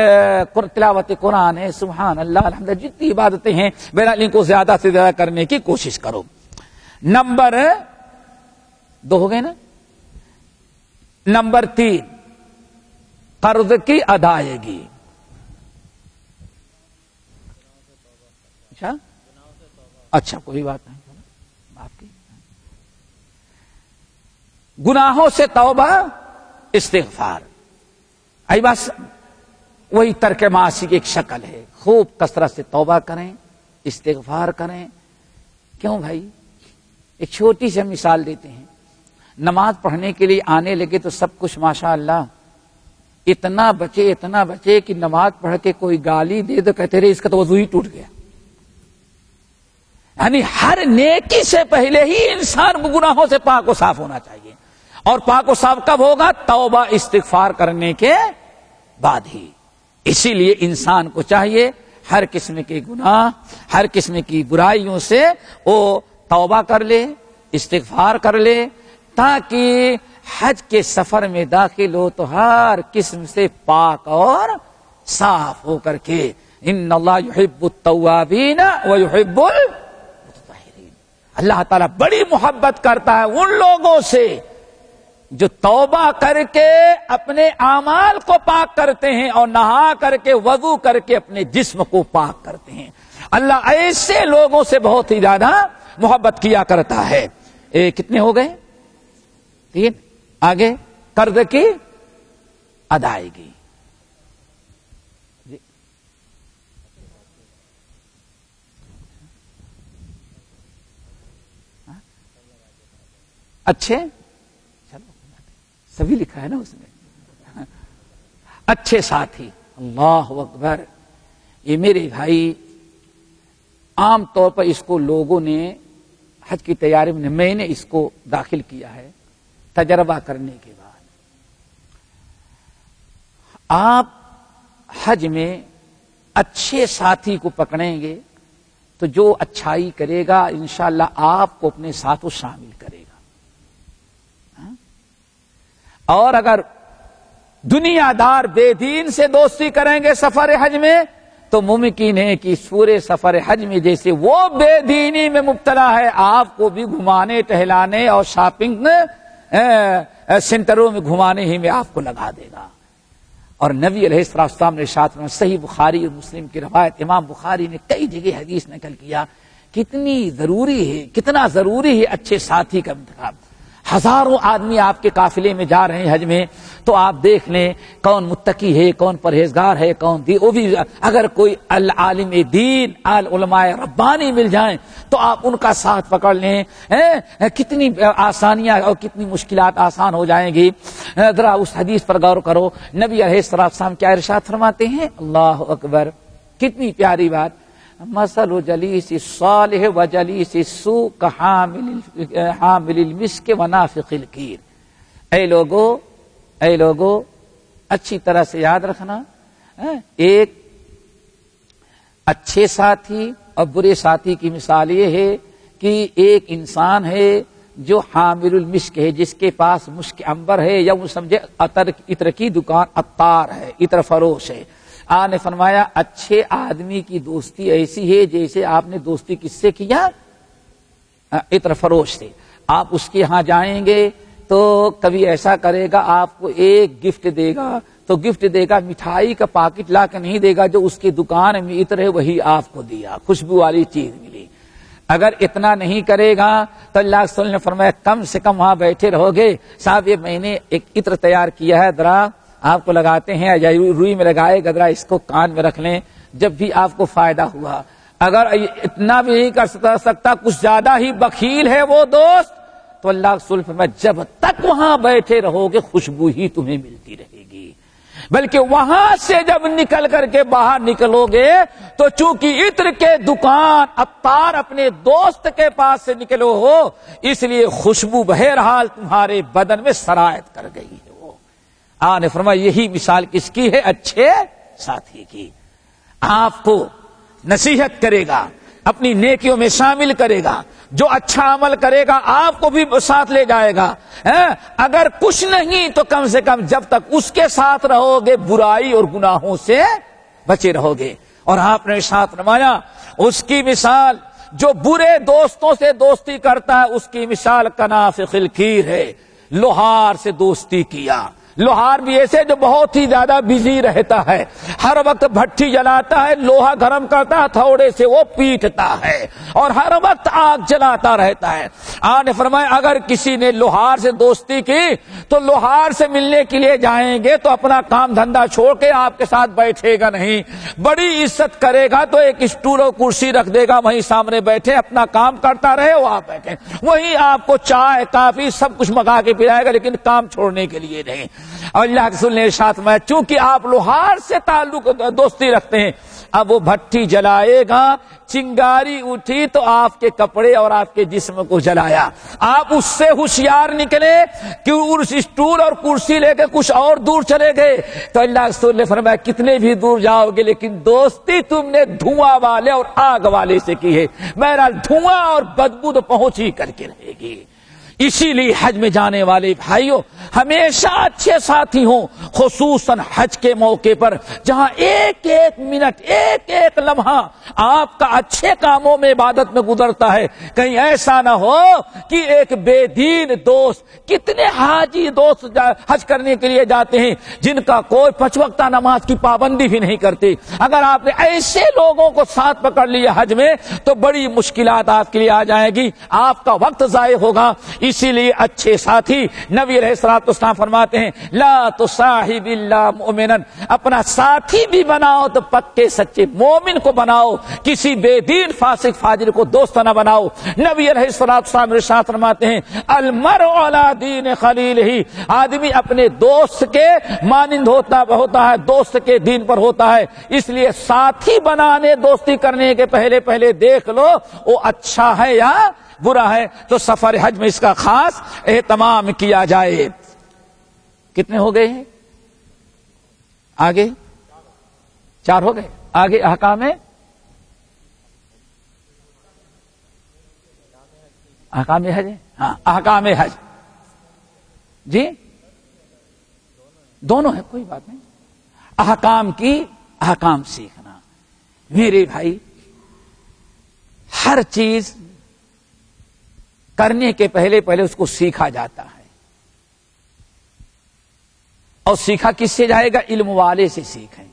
تلاوت قرآن ہے، سبحان اللہ، الحمدللہ، جتنی عبادتیں ہیں بہرحال ان کو زیادہ سے زیادہ کرنے کی کوشش کرو۔ نمبر دو ہو گئے نا۔ نمبر تین قرض کی ادائیگی۔ اچھا کوئی بات نہیں، آپ کی گناہوں سے توبہ، استغفار۔ آئی بات، وہی ترک معاصی کی ایک شکل ہے، خوب کثرت سے توبہ کریں، استغفار کریں۔ کیوں بھائی؟ ایک چھوٹی سی مثال دیتے ہیں، نماز پڑھنے کے لیے آنے لگے تو سب کچھ ماشاءاللہ اتنا بچے کہ نماز پڑھ کے کوئی گالی دے تو کہتے رہے اس کا تو وضو ہی ٹوٹ گیا۔ یعنی ہر نیکی سے پہلے ہی انسان گناہوں سے پاک و صاف ہونا چاہیے، اور پاک و صاف کب ہوگا؟ توبہ استغفار کرنے کے بعد ہی۔ اسی لیے انسان کو چاہیے ہر قسم کے گناہ، ہر قسم کی برائیوں سے وہ توبہ کر لے، استغفار کر لے، تاکہ حج کے سفر میں داخل ہو تو ہر قسم سے پاک اور صاف ہو کر کے۔ ان اللہ یحب التوابین ویحب المتطہرین، اللہ تعالیٰ بڑی محبت کرتا ہے ان لوگوں سے جو توبہ کر کے اپنے اعمال کو پاک کرتے ہیں اور نہا کر کے وضو کر کے اپنے جسم کو پاک کرتے ہیں، اللہ ایسے لوگوں سے بہت ہی زیادہ محبت کیا کرتا ہے۔ کتنے ہو گئے؟ 3۔ آگے قرض کی ادائیگی۔ اچھے، چلو سبھی لکھا ہے نا اس میں، اچھے ساتھی۔ اللہ اکبر! یہ میرے بھائی عام طور پر اس کو لوگوں نے حج کی تیاری میں نے اس کو داخل کیا ہے تجربہ کرنے کے بعد۔ آپ حج میں اچھے ساتھی کو پکڑیں گے تو جو اچھائی کرے گا انشاءاللہ آپ کو اپنے ساتھ شامل کرے گا، اور اگر دنیا دار بے دین سے دوستی کریں گے سفر حج میں تو ممکن ہے کہ پورے سفر حج میں جیسے وہ بے دینی میں مبتلا ہے آپ کو بھی گھمانے ٹہلانے اور شاپنگ سینٹروں میں گھمانے ہی میں آپ کو لگا دے گا۔ اور نبی علیہ السلام نے ارشاد فرمایا، صحیح بخاری اور مسلم کی روایت، امام بخاری نے کئی جگہ حدیث نقل کیا، کتنا ضروری ہے اچھے ساتھی کا انتخاب۔ ہزاروں آدمی آپ کے قافلے میں جا رہے ہیں حج میں، تو آپ دیکھ لیں کون متقی ہے، کون پرہیزگار ہے، کون وہ بھی اگر کوئی العالم دین علماء ربانی مل جائیں تو آپ ان کا ساتھ پکڑ لیں، کتنی آسانیاں اور کتنی مشکلات آسان ہو جائیں گی۔ ذرا اس حدیث پر غور کرو، نبی علیہ السلام کیا ارشاد فرماتے ہیں؟ اللہ اکبر! کتنی پیاری بات! مثل جلیس الصالح و جلیس السوء کحامل المسک و نافخ الکیر۔ اے لوگو اچھی طرح سے یاد رکھنا، ایک اچھے ساتھی اور برے ساتھی کی مثال یہ ہے کہ ایک انسان ہے جو حامل المسک ہے، جس کے پاس مشک عنبر ہے، یا وہ سمجھے عطر کی دکان عطار ہے، عطر فروش ہے۔ آپ نے فرمایا اچھے آدمی کی دوستی ایسی ہے جیسے آپ نے دوستی کس سے کیا؟ عطر فروش سے۔ آپ اس کے ہاں جائیں گے تو کبھی ایسا کرے گا آپ کو ایک گفٹ دے گا، تو گفٹ دے گا مٹھائی کا پاکٹ لا کے نہیں دے گا، جو اس کی دکان میں عطر ہے وہی آپ کو دیا، خوشبو والی چیز ملی۔ اگر اتنا نہیں کرے گا تو اللہ کے رسول نے فرمایا کم سے کم وہاں بیٹھے رہو گے، صاحب یہ میں نے ایک عطر تیار کیا ہے، ذرا آپ کو لگاتے ہیں، یا روئی میں لگائے گا، ذرا اس کو کان میں رکھ لیں جب بھی آپ کو فائدہ ہوا۔ اگر اتنا بھی نہیں کر سکتا، کچھ زیادہ ہی بخیل ہے وہ دوست، تو اللہ کے رسول فرمایا جب تک وہاں بیٹھے رہو گے خوشبو ہی تمہیں ملتی رہے گی، بلکہ وہاں سے جب نکل کر کے باہر نکلو گے تو چونکہ عطر کے دکان عطار اپنے دوست کے پاس سے نکلو ہو، اس لیے خوشبو بہرحال تمہارے بدن میں سرایت کر گئی ہے۔ آپ نے فرمایا یہی مثال کس کی ہے؟ اچھے ساتھی کی۔ آپ کو نصیحت کرے گا، اپنی نیکیوں میں شامل کرے گا، جو اچھا عمل کرے گا آپ کو بھی ساتھ لے جائے گا۔ اگر کچھ نہیں تو کم سے کم جب تک اس کے ساتھ رہو گے برائی اور گناہوں سے بچے رہو گے۔ اور آپ نے ساتھ فرمایا اس کی مثال جو برے دوستوں سے دوستی کرتا ہے اس کی مثال کنافخ الکیر ہے، لوہار سے دوستی کیا۔ لوہار بھی ایسے جو بہت ہی زیادہ بزی رہتا ہے، ہر وقت بھٹی جلاتا ہے، لوہا گرم کرتا ہے، تھوڑے سے وہ پیٹتا ہے اور ہر وقت آگ جلاتا رہتا ہے۔ آپ نے فرمایا اگر کسی نے لوہار سے دوستی کی تو لوہار سے ملنے کے لیے جائیں گے تو اپنا کام دھندا چھوڑ کے آپ کے ساتھ بیٹھے گا نہیں، بڑی عزت کرے گا تو ایک اسٹول اور کرسی رکھ دے گا، وہیں سامنے بیٹھے اپنا کام کرتا رہے، وہ آپ بیٹھے، وہیں آپ کو چائے کافی سب کچھ منگا کے پلائے گا، لیکن کام چھوڑنے کے لیے نہیں۔ اور اللہ کے رسول نے ارشاد فرمایا چونکہ آپ لوہار سے تعلق دوستی رکھتے ہیں، اب وہ بھٹی جلائے گا، چنگاری اٹھی تو آپ کے کپڑے اور آپ کے جسم کو جلایا، آپ اس سے ہوشیار نکلے کہ اس اسٹول اور کرسی لے کے کچھ اور دور چلے گئے تو اللہ کے رسول نے فرمایا کتنے بھی دور جاؤ گے لیکن دوستی تم نے دھواں والے اور آگ والے سے کی ہے، بہرحال دھواں اور بدبو تو پہنچ ہی کر کے رہے گی۔ اسی لیے حج میں جانے والے بھائیوں ہمیشہ اچھے ساتھی ہوں، خصوصاً حج کے موقع پر جہاں ایک ایک منٹ ایک ایک لمحہ آپ کا اچھے کاموں میں عبادت میں گزرتا ہے۔ کہیں ایسا نہ ہو کہ ایک بے دین دوست، کتنے حاجی دوست حج کرنے کے لیے جاتے ہیں جن کا کوئی 5 وقتہ نماز کی پابندی بھی نہیں کرتے، اگر آپ نے ایسے لوگوں کو ساتھ پکڑ لیا حج میں تو بڑی مشکلات آپ کے لیے آ جائے گی، آپ کا وقت ضائع ہوگا۔ اسی لیے اچھے ساتھی، نبی علیہ الصلوۃ والسلام فرماتے ہیں لا تصاحب الا مؤمنا، اپنا ساتھی بھی بناؤ تو پکے سچے مومن کو بناؤ، کسی بے دین فاسق فاجر کو دوست نہ بناؤ۔ نبی علیہ الصلوۃ والسلام ارشاد فرماتے ہیں المرء علی دین خلیلہ، آدمی اپنے دوست کے مانند ہوتا ہے، دوست کے دین پر ہوتا ہے، اس لیے ساتھی بنانے دوستی کرنے کے پہلے دیکھ لو وہ اچھا ہے یا برا ہے، تو سفر حج میں اس کا خاص اہتمام کیا جائے۔ کتنے ہو گئے ہیں؟ آگے 4 ہو گئے، آگے احکام حج، ہاں احکام حج جی دونوں ہیں، کوئی بات نہیں۔ احکام سیکھنا میرے بھائی، ہر چیز کرنے کے پہلے اس کو سیکھا جاتا ہے، اور سیکھا کس سے جائے گا؟ علم والے سے سیکھیں۔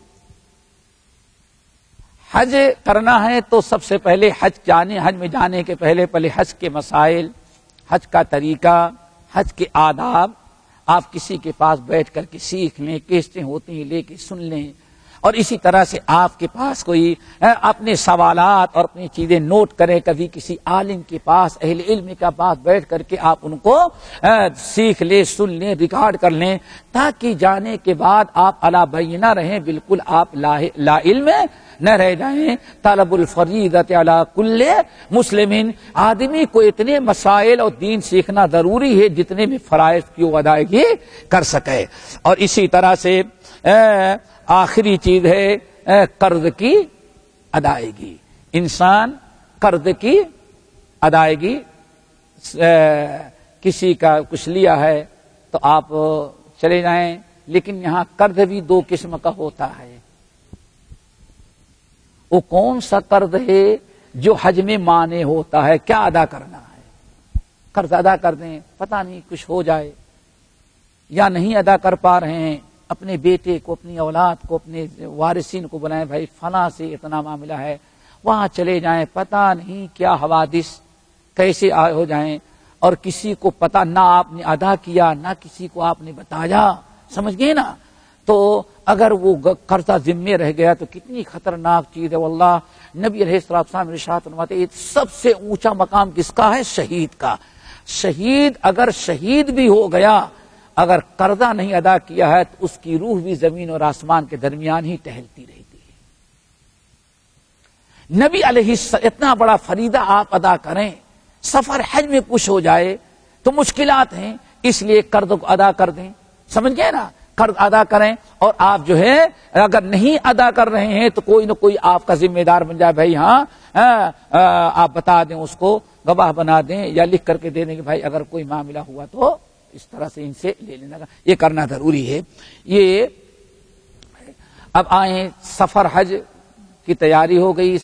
حج کرنا ہے تو سب سے پہلے حج میں جانے کے پہلے حج کے مسائل، حج کا طریقہ، حج کے آداب آپ کسی کے پاس بیٹھ کر کے سیکھ لیں، کیسے ہوتے ہیں لے کے سن لیں، اور اسی طرح سے آپ کے پاس کوئی اپنے سوالات اور اپنی چیزیں نوٹ کریں، کبھی کسی عالم کے پاس، اہل علم کے پاس بیٹھ کر کے آپ ان کو سیکھ لیں، سن لیں، ریکارڈ کر لیں، تاکہ جانے کے بعد آپ علی بینہ رہیں، بالکل آپ لا علم نہ رہ جائیں۔ طلب الفریضۃ علی کل مسلمین، آدمی کو اتنے مسائل اور دین سیکھنا ضروری ہے جتنے بھی فرائض کی وہ ادائیگی کر سکے۔ اور اسی طرح سے آخری چیز ہے قرض کی ادائیگی۔ انسان قرض کی ادائیگی، کسی کا کچھ لیا ہے تو آپ چلے جائیں، لیکن یہاں قرض بھی 2 قسم کا ہوتا ہے۔ وہ کون سا قرض ہے جو حج میں مانے ہوتا ہے، کیا ادا کرنا ہے؟ قرض ادا کر دیں، پتہ نہیں کچھ ہو جائے، یا نہیں ادا کر پا رہے ہیں، اپنے بیٹے کو، اپنی اولاد کو، اپنے وارثین کو بلائیں، بھائی فلاں سے اتنا معاملہ ہے، وہاں چلے جائیں، پتہ نہیں کیا حوادث کیسے ہو جائیں، اور کسی کو پتہ نہ آپ نے ادا کیا، نہ کسی کو آپ نے بتایا، سمجھ گئے نا؟ تو اگر وہ قرضہ ذمے رہ گیا تو کتنی خطرناک چیز ہے۔ واللہ نبی علیہ الصلوۃ والسلام ارشاد فرماتے ہیں سب سے اونچا مقام کس کا ہے؟ شہید کا۔ شہید اگر شہید بھی ہو گیا، اگر قرضہ نہیں ادا کیا ہے تو اس کی روح بھی زمین اور آسمان کے درمیان ہی ٹہلتی رہتی ہے۔ نبی علیہ اتنا بڑا فریضہ آپ ادا کریں، سفر حج میں کچھ ہو جائے تو مشکلات ہیں، اس لیے قرض کو ادا کر دیں، سمجھ گئے نا؟ قرض ادا کریں، اور آپ جو ہے اگر نہیں ادا کر رہے ہیں تو کوئی نہ کوئی آپ کا ذمہ دار بن جائے، بھائی ہاں آپ بتا دیں، اس کو گواہ بنا دیں یا لکھ کر کے دے دیں کہ بھائی اگر کوئی معاملہ ہوا تو اس طرح سے ان سے لے لینا، یہ کرنا ضروری ہے۔ یہ اب آئیں، سفر حج کی تیاری ہو گئی۔